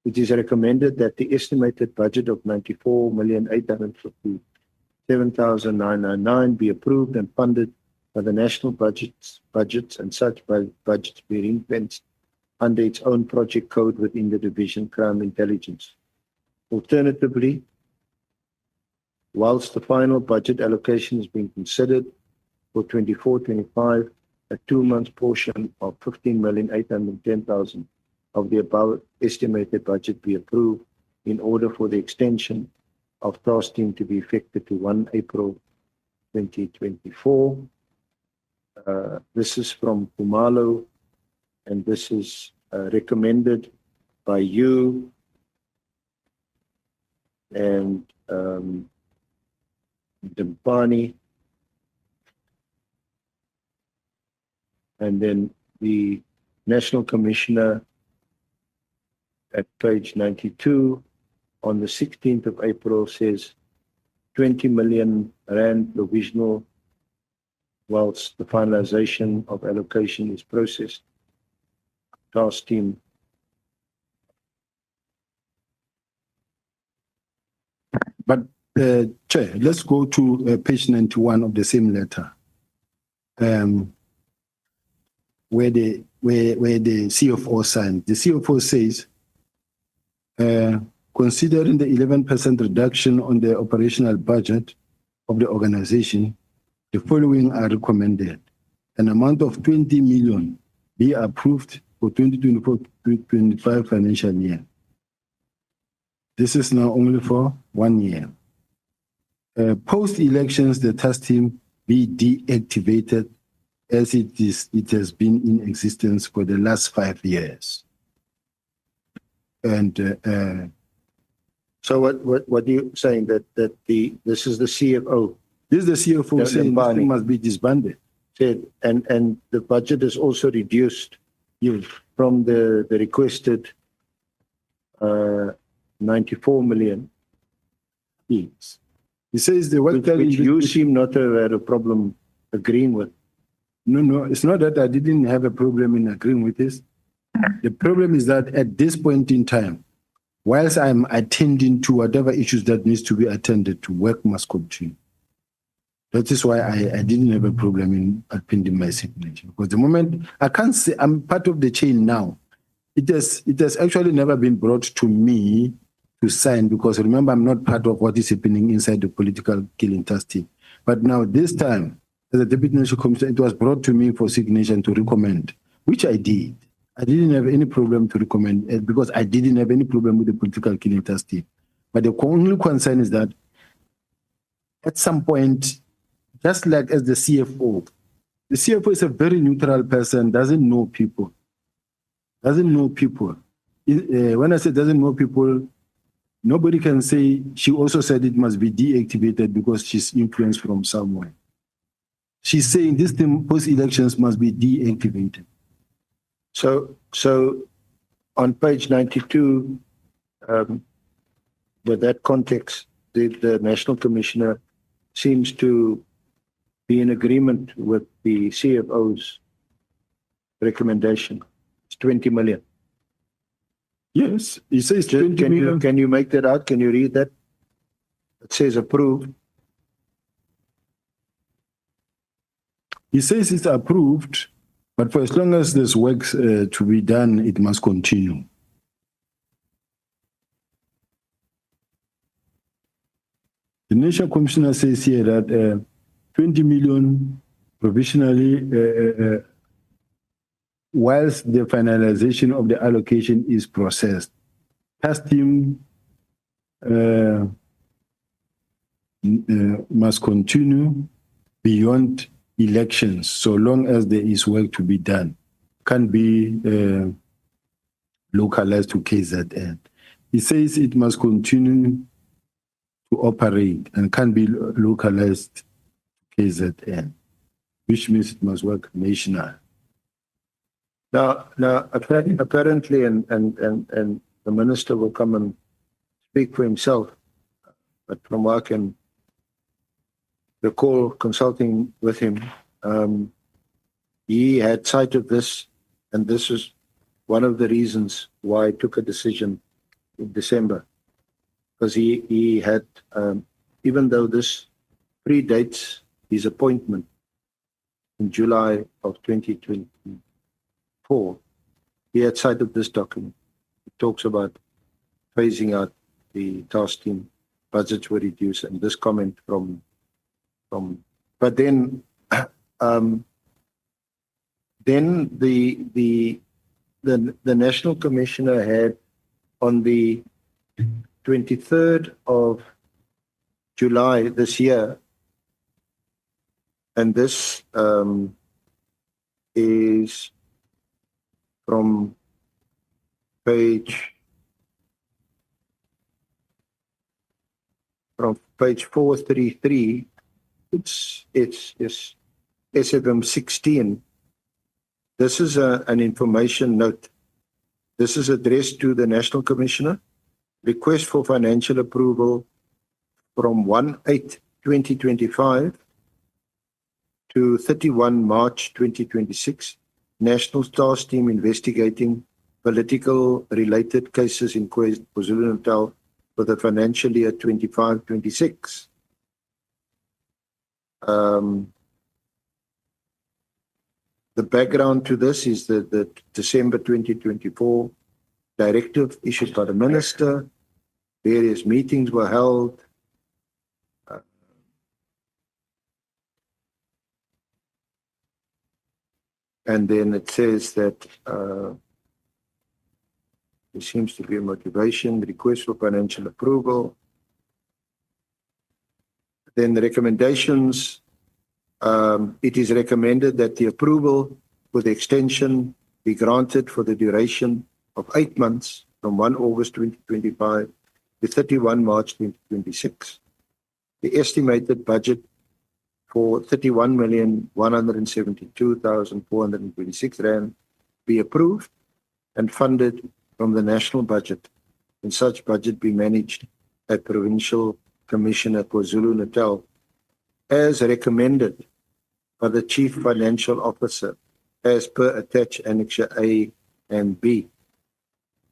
It is recommended that the estimated budget of 94,857,999 be approved and funded by the national budgets and such budgets be ring-fenced under its own project code within the Division Crime Intelligence. Alternatively, whilst the final budget allocation is being considered for 24-25, a 2-month portion of 15,810,000 of the above estimated budget be approved in order for the extension of task team to be effective to 1 April 2024. This is from Kumalo, and this is recommended by you and Dempani, and then the National Commissioner at page 92 on the 16th of April says 20 million rand provisional whilst the finalization of allocation is processed. Task team. But Chair, let's go to page 91 of the same letter, where the CFO signed. The CFO says, considering the 11% reduction on the operational budget of the organization, the following are recommended. An amount of 20 million be approved for 2024-25 financial year. This is now only for 1 year. Post-elections, the task team be deactivated as it has been in existence for the last 5 years. And so what are you saying, that this is the CFO? This is the CFO saying this thing must be disbanded. Said, and the budget is also reduced from the requested 94 million. Yes. He says the work which you seem not to have had a problem agreeing with. No, it's not that I didn't have a problem in agreeing with this. The problem is that at this point in time, whilst I'm attending to whatever issues that needs to be attended to, work must continue. That is why I didn't have a problem in appending my signature. Because the moment I can't say I'm part of the chain now, it has actually never been brought to me to sign, because remember, I'm not part of what is happening inside the political killing task team. But now this time, as a deputy national commissioner, it was brought to me for signature and to recommend, which I did. I didn't have any problem to recommend because I didn't have any problem with the political killing task team. But the only concern is that at some point, just like as the CFO is a very neutral person, doesn't know people. when I say doesn't know people, nobody can say, she also said it must be deactivated because she's influenced from somewhere. She's saying this thing post-elections must be deactivated. So on page 92, with that context, the National Commissioner seems to be in agreement with the CFO's recommendation. It's 20 million. Yes, he says 20 million. Can you make that out? Can you read that? It says approved. He says it's approved, but for as long as there's work to be done, it must continue. The National Commissioner says here that 20 million provisionally, whilst the finalization of the allocation is processed. Task team must continue beyond elections, so long as there is work to be done. Can't be localized to KZN. He says it must continue to operate and can't be localized to KZN, which means it must work national. Now, apparently, and the minister will come and speak for himself, but from what I can recall consulting with him, he had sight of this, and this was one of the reasons why he took a decision in December, because he had, even though this predates his appointment in July of 2024, he had sight of this document. It talks about phasing out the task team, budgets were reduced, and this comment from but then the National Commissioner had on the 23rd of July this year, and this is from page 433. It's SFM 16. This is an information note. This is addressed to the National Commissioner. Request for financial approval from 1/8/2025 to 31 March 2026. National Task Team investigating political related cases in KwaZulu-Natal for the financial year 25-26. The background to this is the December 2024 directive issued by the minister. Various meetings were held. And then it says that there seems to be a motivation, request for financial approval. Then the recommendations, it is recommended that the approval for the extension be granted for the duration of 8 months from 1 August 2025 to 31 March 2026. The estimated budget for 31,172,426 rand be approved and funded from the national budget, and such budget be managed at Provincial Commissioner KwaZulu-Natal as recommended by the Chief Financial Officer as per attached Annexure A and B.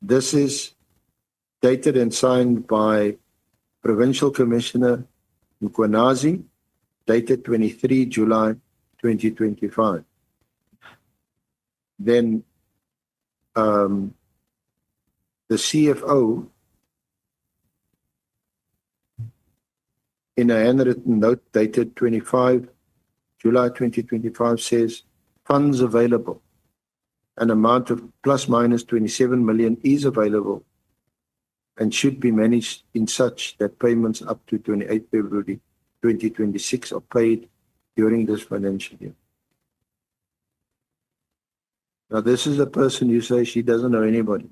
This is dated and signed by Provincial Commissioner Mkwanazi, dated 23 July 2025. Then the CFO, in a handwritten note dated 25 July 2025, says funds available. An amount of plus minus 27 million is available and should be managed in such that payments up to 28 February 2026 are paid during this financial year. Now, this is a person who says she doesn't know anybody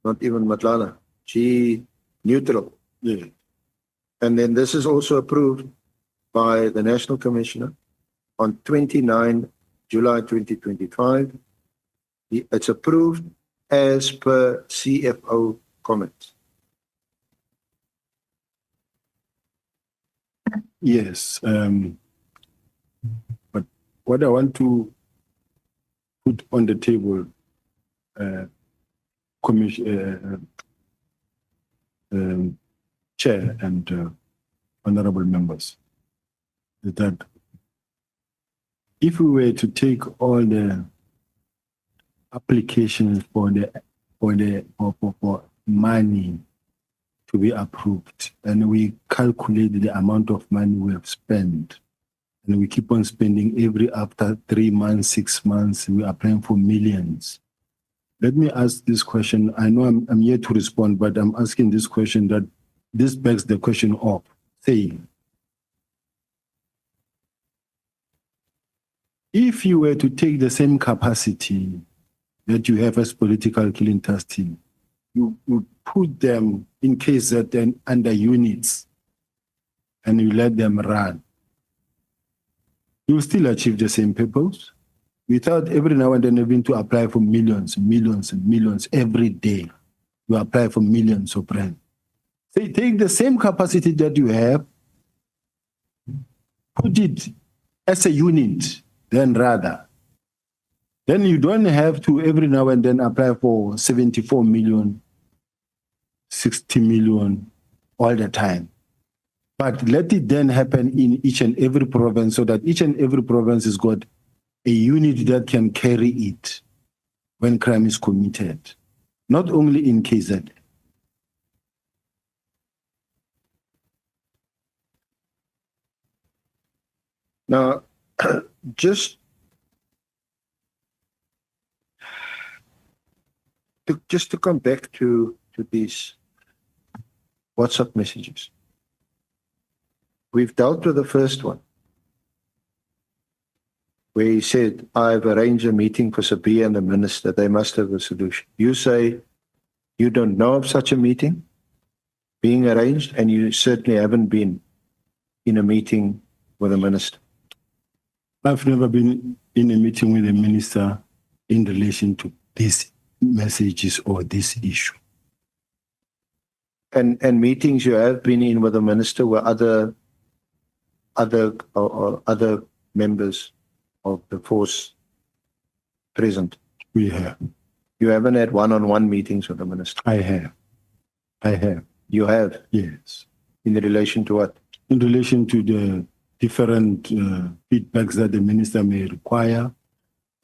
not even Matlala, G neutral. Yeah. And then this is also approved by the National Commissioner on 29 July 2025. It's approved as per CFO comments. Yes. But what I want to put on the table, Chair and honorable members, is that if we were to take all the applications for money to be approved, and we calculate the amount of money we have spent, and we keep on spending every after 3 months, 6 months, we are applying for millions. Let me ask this question. I know I'm here to respond, but I'm asking this question that this begs the question of saying, if you were to take the same capacity that you have as political killing task team, you put them in KZN under units and you let them run, you still achieve the same purpose without every now and then having to apply for millions every day. You apply for millions of rand. Say, take the same capacity that you have, put it as a unit, then you don't have to every now and then apply for 74 million, 60 million all the time. But let it then happen in each and every province so that each and every province has got a unit that can carry it when crime is committed, not only in KZN. Now, just to come back to these WhatsApp messages. We've dealt with the first one, where he said, I've arranged a meeting for Sibiya and the minister. They must have a solution. You say you don't know of such a meeting being arranged, and you certainly haven't been in a meeting with a minister. I've never been in a meeting with a minister in relation to these messages or this issue. And meetings you have been in with the minister were other members of the force present. We have. You haven't had one-on-one meetings with the minister. I have. You have, Yes. in relation to what? In relation to the different feedbacks that the minister may require.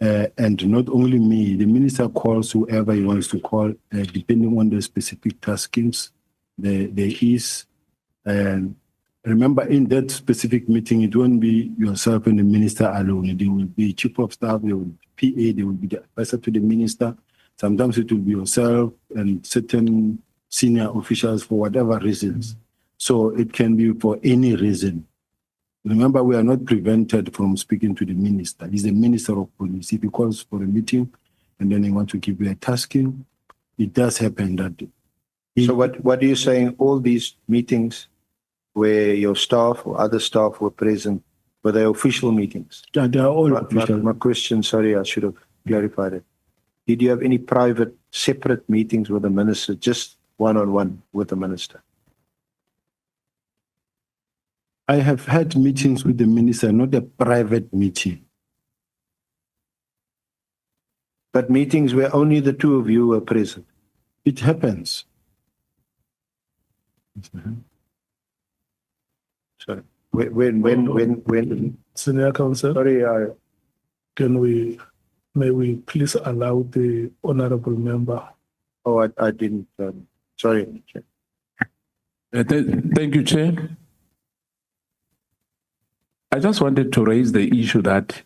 And not only me, the minister calls whoever he wants to call, depending on the specific taskings there is. And remember, in that specific meeting, it won't be yourself and the minister alone. There will be chief of staff, there will be PA, there will be the advisor to the minister. Sometimes it will be yourself and certain senior officials for whatever reasons. So it can be for any reason. Remember, we are not prevented from speaking to the minister. He's the minister of police. If he calls for a meeting and then he wants to give you a tasking, it does happen that. So what are you saying? All these meetings where your staff or other staff were present, were they official meetings? Yeah, they are all official. My question, sorry, I should have clarified it. Did you have any private, separate meetings with the minister, just one-on-one with the minister? I have had meetings with the minister, not a private meeting. But meetings where only the two of you were present? It happens. Sorry. When? Senior Counsel, Sorry, may we please allow the honorable member? I didn't, sorry. Thank you, Chair. I just wanted to raise the issue that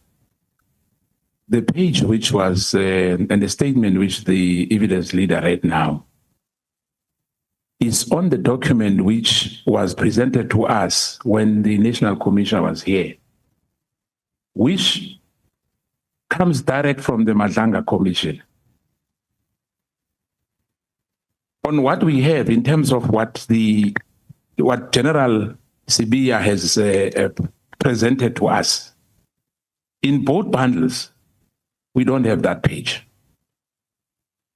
the page which was, and the statement which the evidence leader read now, is on the document which was presented to us when the National Commission was here, which comes direct from the Madlanga Commission. on what we have in terms of what General Sibiya has presented to us, in both bundles, we don't have that page.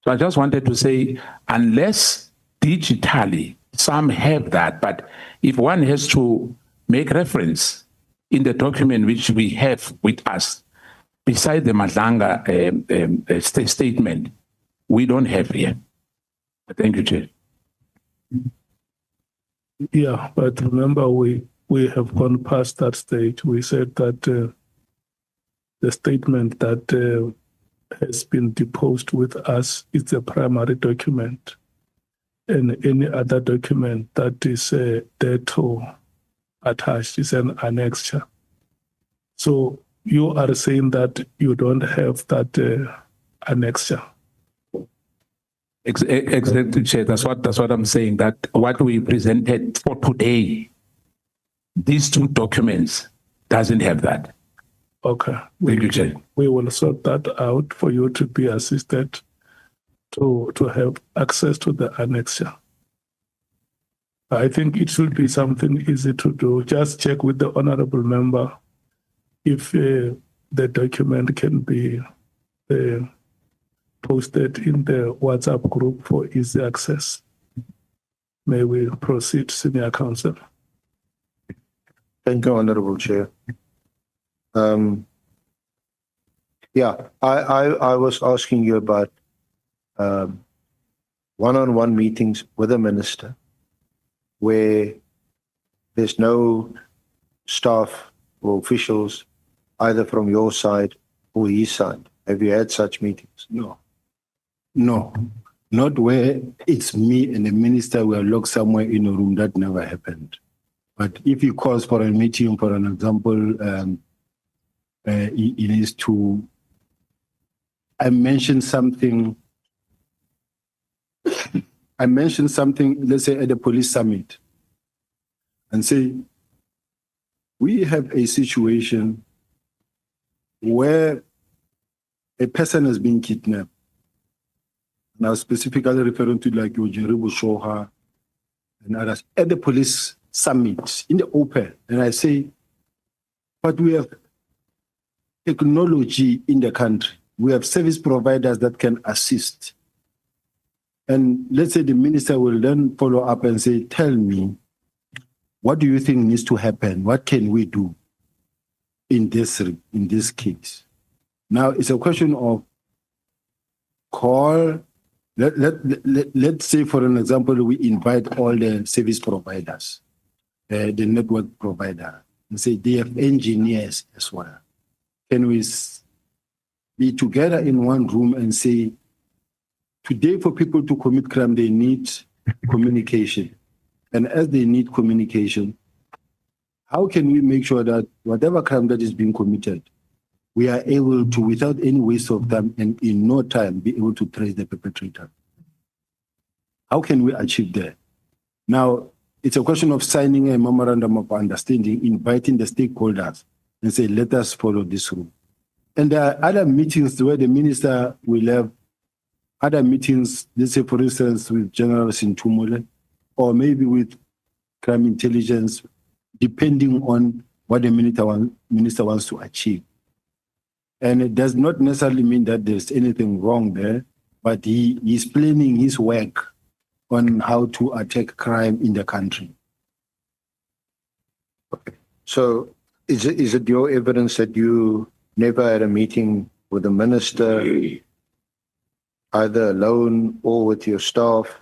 So I just wanted to say, unless digitally some have that, but if one has to make reference in the document which we have with us, beside the Madlanga statement, we don't have here. Thank you, Chair. Yeah, but remember, we have gone past that stage. We said that the statement that has been deposed with us is the primary document, and any other document that is thereto attached is an annexure. So you are saying that you don't have that annexure. Exactly, Chair. That's what I'm saying. That what we presented for today, these two documents doesn't have that. Okay. Thank you, Chair. We will sort that out for you to be assisted to have access to the annexure. I think it should be something easy to do. Just check with the honorable member if the document can be posted in the WhatsApp group for easy access. May we proceed, Senior Counsel? Thank you, Honorable Chair. Yeah, I was asking you about one-on-one meetings with the minister where there's no staff or officials either from your side or his side. Have you had such meetings? No, not where it's me and the minister were locked somewhere in a room. That never happened. But if he calls for a meeting, for an example, he needs to. I mentioned something, let's say at the police summit, and say, we have a situation where a person has been kidnapped. Now, specifically referring to like Yojeribu Shoha and others at the police summit in the open. And I say, but we have technology in the country. We have service providers that can assist. And let's say the minister will then follow up and say, tell me, what do you think needs to happen? What can we do in this case? Now, it's a question of call. Let's say, for an example, we invite all the service providers, the network provider, and say they have engineers as well. Can we be together in one room and say, today for people to commit crime, they need communication. And as they need communication, how can we make sure that whatever crime that is being committed, we are able to, without any waste of time and in no time, be able to trace the perpetrator? How can we achieve that? Now, it's a question of signing a memorandum of understanding, inviting the stakeholders and say, let us follow this rule. And there are other meetings where the minister will have other meetings, let's say, for instance, with General Sintumole, or maybe with crime intelligence, depending on what the minister wants to achieve. And it does not necessarily mean that there's anything wrong there, but he is planning his work on how to attack crime in the country. So is it your evidence that you never had a meeting with the minister, either alone or with your staff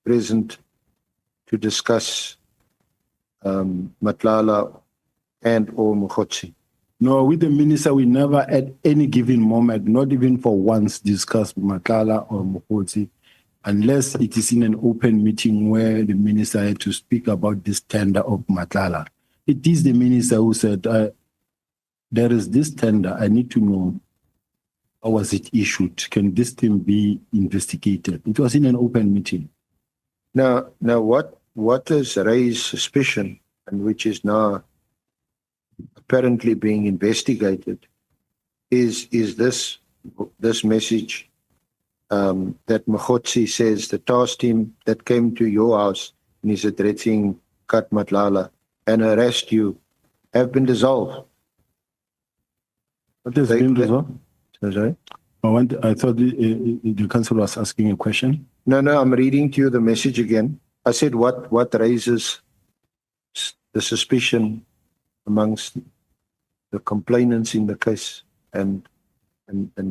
present, to discuss Matlala and or Mogotsi? No, with the minister, we never at any given moment, not even for once, discussed Matlala or Mogotsi, unless it is in an open meeting where the minister had to speak about this tender of Matlala. It is the minister who said, there is this tender, I need to know, how was it issued? Can this thing be investigated? It was in an open meeting. Now what has raised suspicion, and which is now apparently being investigated, is this message that Mogotsi says the task team that came to your house and is addressing Kat Matlala and harassed you have been dissolved. What has They- been resolved? Sorry? I thought the council was asking a question. No, I'm reading to you the message again. I said what raises the suspicion amongst the complainants in the case and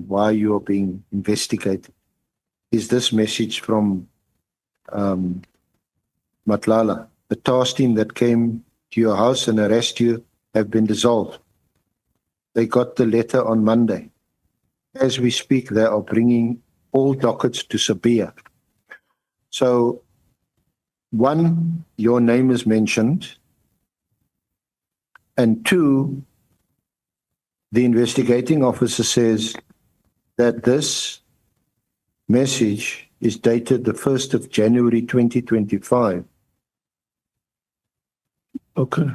why you are being investigated is this message from Matlala. The task team that came to your house and arrested you have been dissolved. They got the letter on Monday. As we speak, they are bringing all dockets to Sibiya. So, one, your name is mentioned, and two, the investigating officer says that this message is dated the 1st of January 2025. Okay.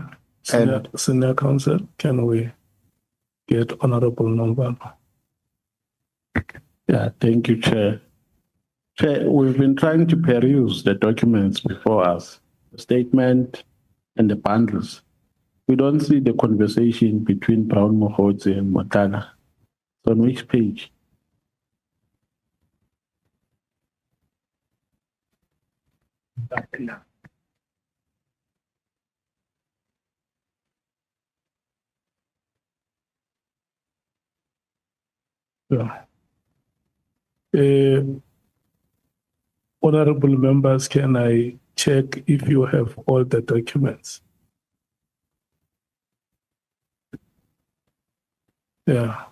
Senior Counsel, can we get Honorable Nomvalo? Yeah, thank you, Chair. Chair, we've been trying to peruse the documents before us, the statement and the bundles. We don't see the conversation between Brown Mogotsi and Matlala. So on which page? Yeah. Honorable members, can I check if you have all the documents? Yeah.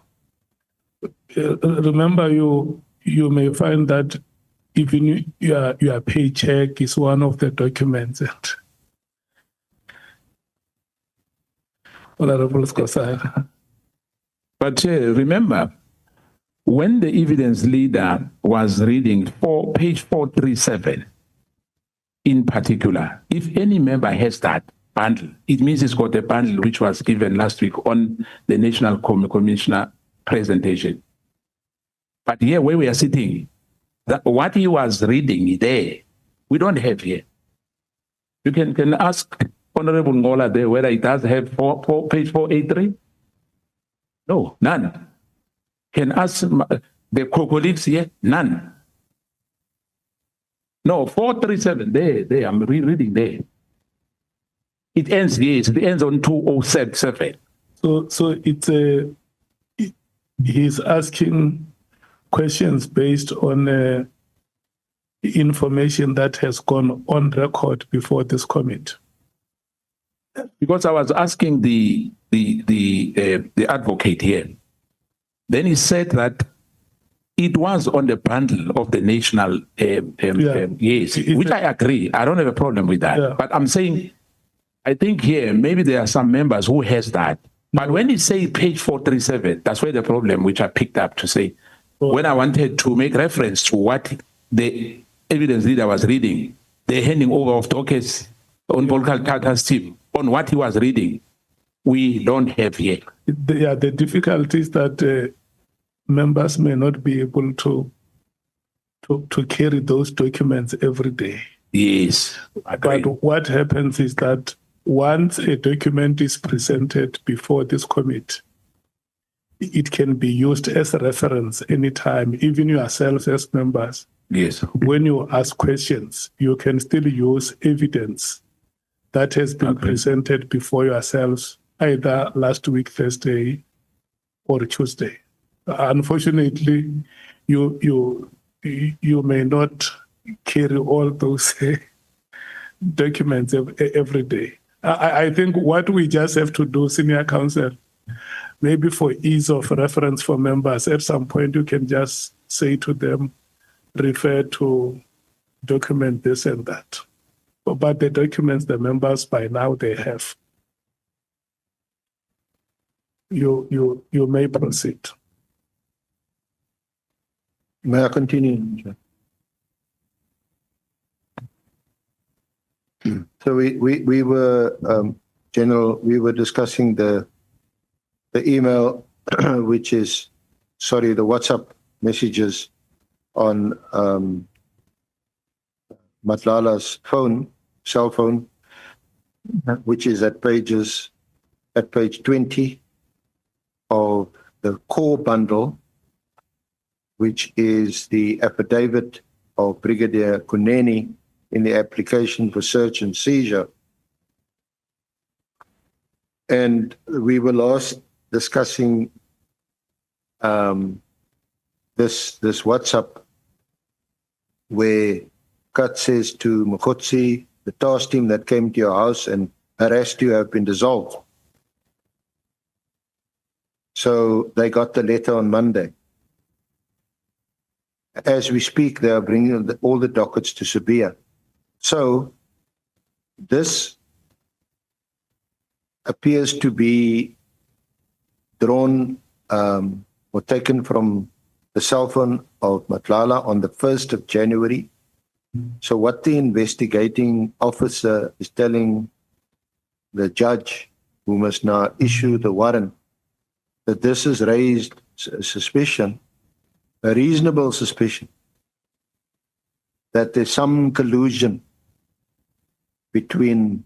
Remember, you may find that even your paycheck is one of the documents. Honorable Skosana. But remember, when the evidence leader was reading page 437, in particular, if any member has that bundle, it means he's got a bundle which was given last week on the National Commissioner presentation. But here, where we are sitting, what he was reading there, we don't have here. You can ask Honorable Ngola there whether it does have page 483. No, none. Can ask the colleagues here, none. No, 437, there, I'm reading there. It ends, yes, it ends on 2077. So he's asking questions based on information that has gone on record before this committee. Because I was asking the advocate here, then he said that it was on the bundle of the national, yes, which I agree. I don't have a problem with that. Yeah. But I'm saying, I think here, maybe there are some members who has that. But when he say page 437, that's where the problem, which I picked up to say, when I wanted to make reference to what the evidence leader was reading, the handing over of dockets on Volker Tata's team, on what he was reading, we don't have here. The difficulty is that members may not be able to carry those documents every day. Yes, But what happens is that once a document is presented before this committee, it can be used as a reference anytime, even yourselves as members. yes, When you ask questions, you can still use evidence that has been presented before yourselves, either last week, Thursday, or Tuesday. Unfortunately, you may not carry all those documents every day. I think what we just have to do, Senior Counsel, maybe for ease of reference for members, at some point you can just say to them, refer to document this and that. But the documents the members by now they have. You may proceed. May I continue? Chair? So we were, General, we were discussing the email, which is, sorry, the WhatsApp messages on Matlala's cell phone, which is at page 20 of the core bundle, which is the affidavit of Brigadier Kuneni in the application for search and seizure. And we were last discussing this WhatsApp where Kat says to Mogotsi, the task team that came to your house and harassed you have been dissolved. So they got the letter on Monday. As we speak, they are bringing all the dockets to Sibiya. So this appears to be drawn or taken from the cell phone of Matlala on the 1st of January. So what the investigating officer is telling the judge, who must now issue the warrant, that this has raised suspicion, a reasonable suspicion, that there's some collusion between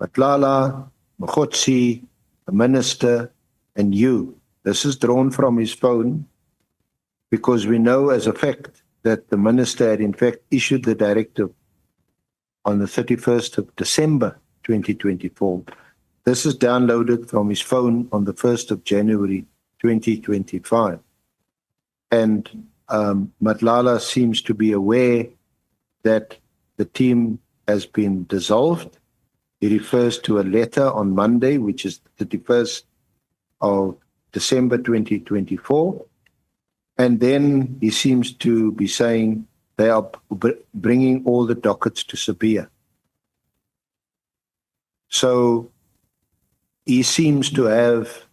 Matlala, Mogotsi, the minister, and you. This is drawn from his phone because we know as a fact that the minister had in fact issued the directive on the 31st of December 2024. This is downloaded from his phone on the 1st of January 2025. And Matlala seems to be aware that the team has been dissolved. He refers to a letter on Monday, which is the 31st of December 2024. And then he seems to be saying they are bringing all the dockets to Sibiya. So he seems to have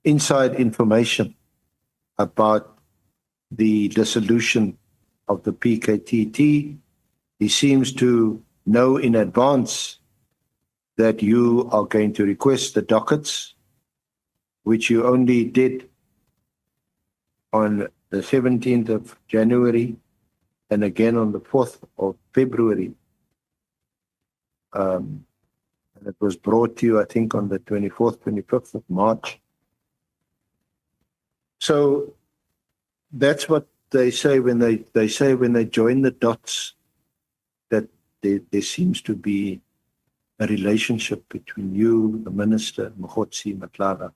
inside information about the dissolution of the PKTT. He seems to know in advance that you are going to request the dockets, which you only did on the 17th of January and again on the 4th of February. And it was brought to you, I think, on the 24th, 25th of March. So that's what they say when they join the dots, that there seems to be a relationship between you, the minister, Mogotsi, Matlala.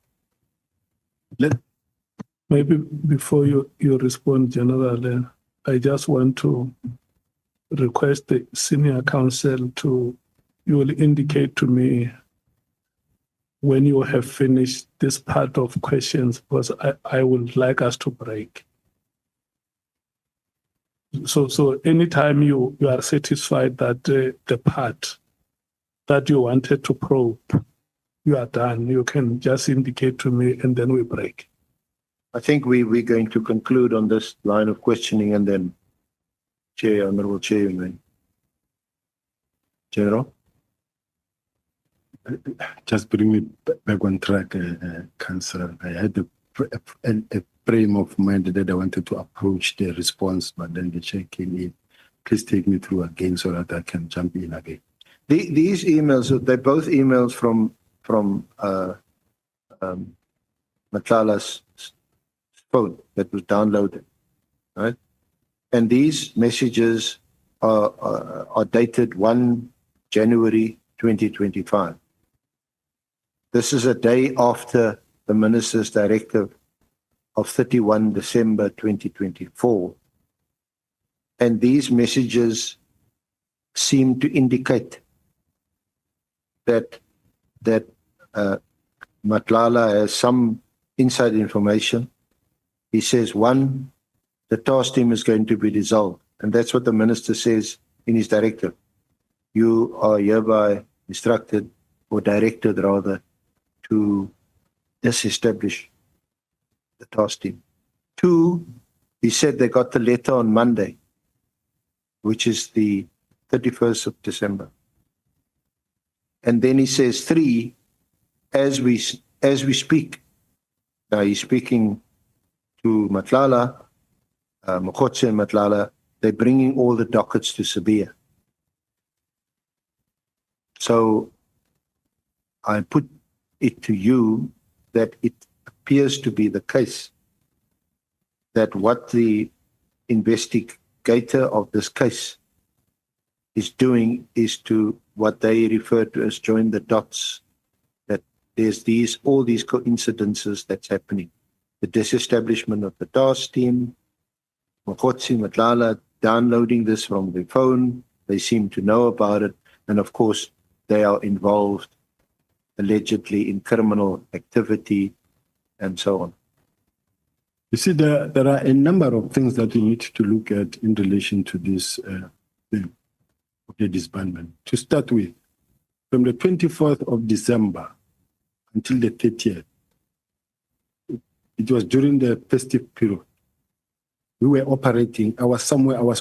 Maybe before you respond, General, I just want to request the senior counsel you will indicate to me when you have finished this part of questions, because I would like us to break. So anytime you are satisfied that the part that you wanted to probe, you are done, you can just indicate to me and then we break. I think we're going to conclude on this line of questioning and then Honorable Chairman. General? Just bring me back on track, Councillor. I had a frame of mind that I wanted to approach the response, but then the chair came in. Please take me through again so that I can jump in again. These emails, they're both emails from Matlala's phone that was downloaded, right? And these messages are dated 1 January 2025. This is a day after the minister's directive of 31 December 2024. And these messages seem to indicate that Matlala has some inside information. He says, one, the task team is going to be dissolved. And that's what the minister says in his directive. You are hereby instructed or directed rather to disestablish the task team. Two, he said they got the letter on Monday, which is the 31st of December. And then he says, three, as we speak, now he's speaking to Matlala, Mogotsi and Matlala, they're bringing all the dockets to Sibiya. So I put it to you that it appears to be the case that what the investigator of this case is doing is to what they refer to as join the dots, that there's all these coincidences that's happening. The disestablishment of the task team, Mogotsi, Matlala downloading this from their phone, they seem to know about it, and of course they are involved allegedly in criminal activity and so on. You see, there are a number of things that we need to look at in relation to this thing of the disbandment. To start with, from the 24th of December until the 30th, it was during the festive period. We were operating, I was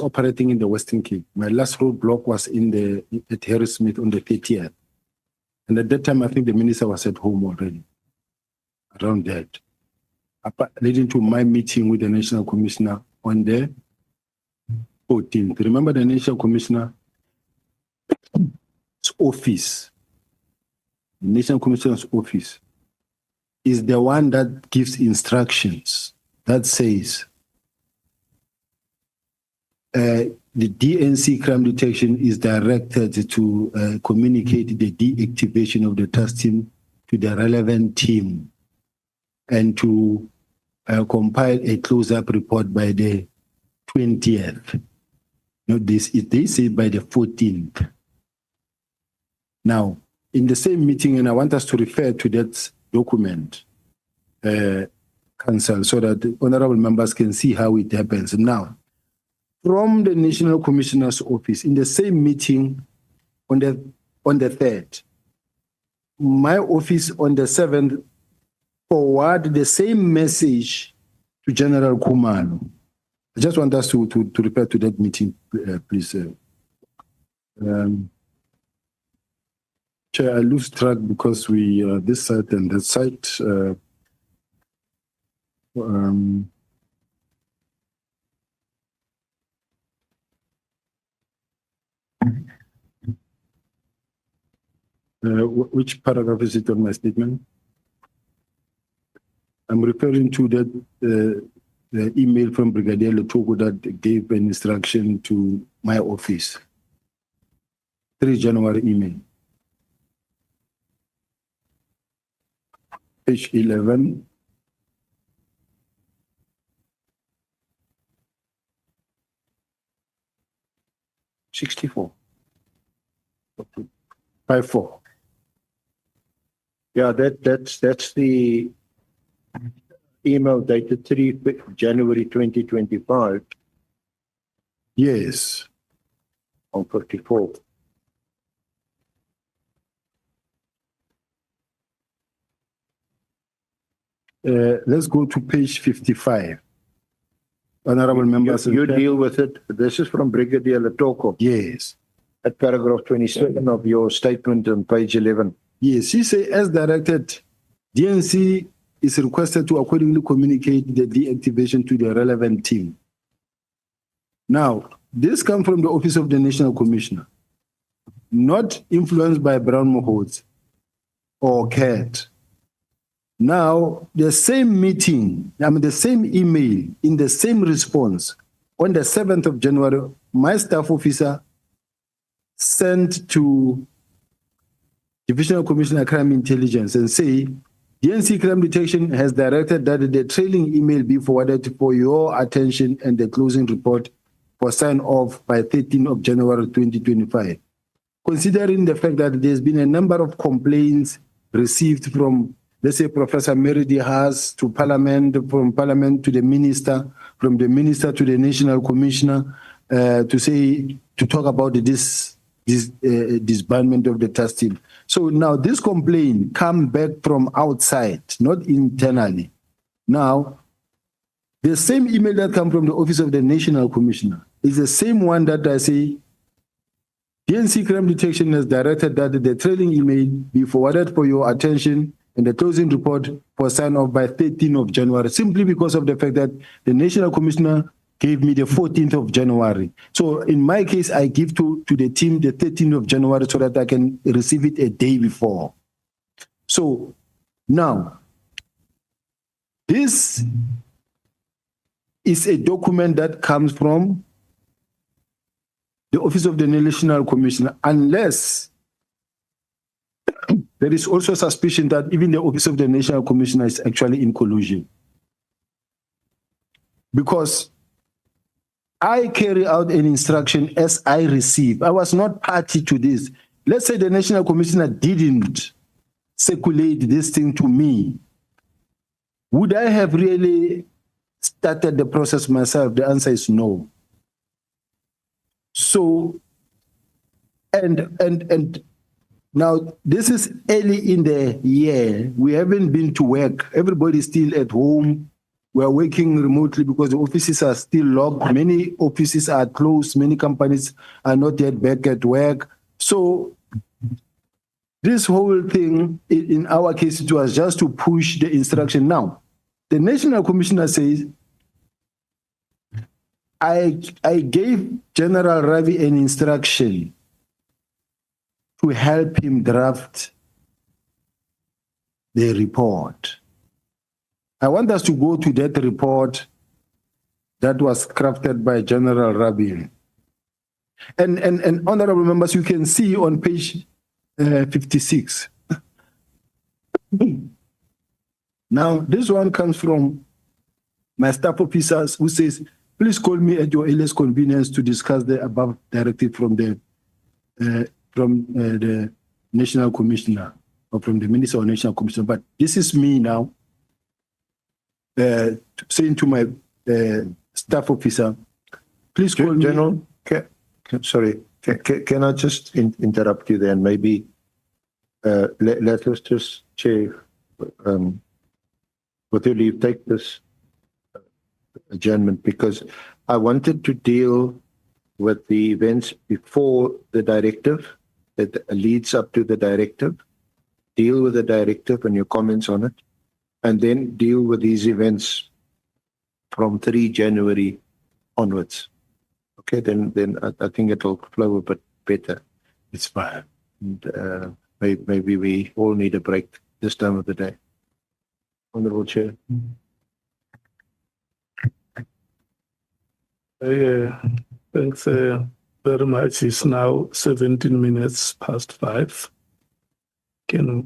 operating in the Western Cape. My last roadblock was at Harrismith on the 30th. And at that time, I think the minister was at home already, around that. Leading to my meeting with the National Commissioner on the 14th. Remember the National Commissioner's office, the National Commissioner's office is the one that gives instructions that says the DNC crime detection is directed to communicate the deactivation of the task team to the relevant team and to compile a close-up report by the 20th. No, they say by the 14th. Now, in the same meeting, and I want us to refer to that document, Council, so that the honorable members can see how it happens. Now, from the National Commissioner's office, in the same meeting on the 3rd, my office on the 7th forward the same message to General Kumalo. I just want us to refer to that meeting, please. Chair, I lose track because we this side and that side. Which paragraph is it on my statement? I'm referring to that the email from Brigadier Letogo that gave an instruction to my office. 3 January email. Page 11. $64. 54. Yeah, that's the email dated 3 January 2025 Yes. on 54. Let's go to page 55. Honorable members. You deal with it. This is from Brigadier Letoko Yes. at paragraph 27 of your statement on page 11. Yes, he say as directed, DNC is requested to accordingly communicate the deactivation to the relevant team. Now, this comes from the Office of the National Commissioner, not influenced by Brown Mogotsi or CAT. Now, the same meeting, the same email, in the same response, on the 7th of January, my staff officer sent to Divisional Commissioner Crime Intelligence and say, DNC Crime Detection has directed that the trailing email be forwarded for your attention and the closing report for sign off by 13th of January 2025. Considering the fact that there's been a number of complaints received from, let's say, Professor Meridi Haas to Parliament, from Parliament to the Minister, from the Minister to the National Commissioner, to talk about this disbandment of the task team. So now this complaint come back from outside, not internally. Now, the same email that come from the Office of the National Commissioner is the same one that I say, DNC Crime Detection has directed that the trailing email be forwarded for your attention and the closing report for sign off by 13th of January, simply because of the fact that the National Commissioner gave me the 14th of January. So in my case, I give to the team the 13th of January so that I can receive it a day before. So now, this is a document that comes from the Office of the National Commissioner, unless there is also suspicion that even the Office of the National Commissioner is actually in collusion. Because I carry out an instruction as I receive. I was not party to this. Let's say the National Commissioner didn't circulate this thing to me. Would I have really started the process myself? The answer is no. So, and now this is early in the year. We haven't been to work. Everybody's still at home. We are working remotely because the offices are still locked. Many offices are closed. Many companies are not yet back at work. So this whole thing, in our case, it was just to push the instruction. Now, the National Commissioner says, I gave General Ravi an instruction to help him draft the report. I want us to go to that report that was crafted by General Ravi. And honorable members, you can see on page 56. Now, this one comes from my staff officers who says, please call me at your earliest convenience to discuss the above directive from the National Commissioner or from the Minister of National Commissioner. But this is me now saying to my staff officer, please call me. General, sorry, can I just interrupt you there and maybe let us just, Chair, with your leave, take this adjournment, because I wanted to deal with the events before the directive, that leads up to the directive, deal with the directive and your comments on it, and then deal with these events from 3 January onwards. Okay, then I think it'll flow a bit better. It's fine. And, maybe we all need a break this time of the day. Honorable Chair. Thanks very much. It's now 17 minutes past 5.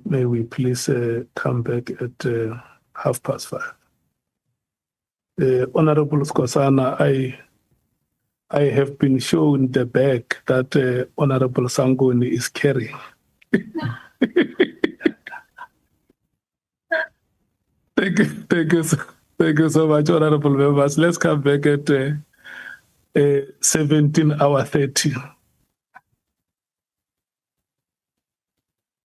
May we please come back at 5:30? Honorable Skosana, I have been shown the bag that Honorable Sangoni is carrying. Thank you so much, Honorable members. Let's come back at 17:30.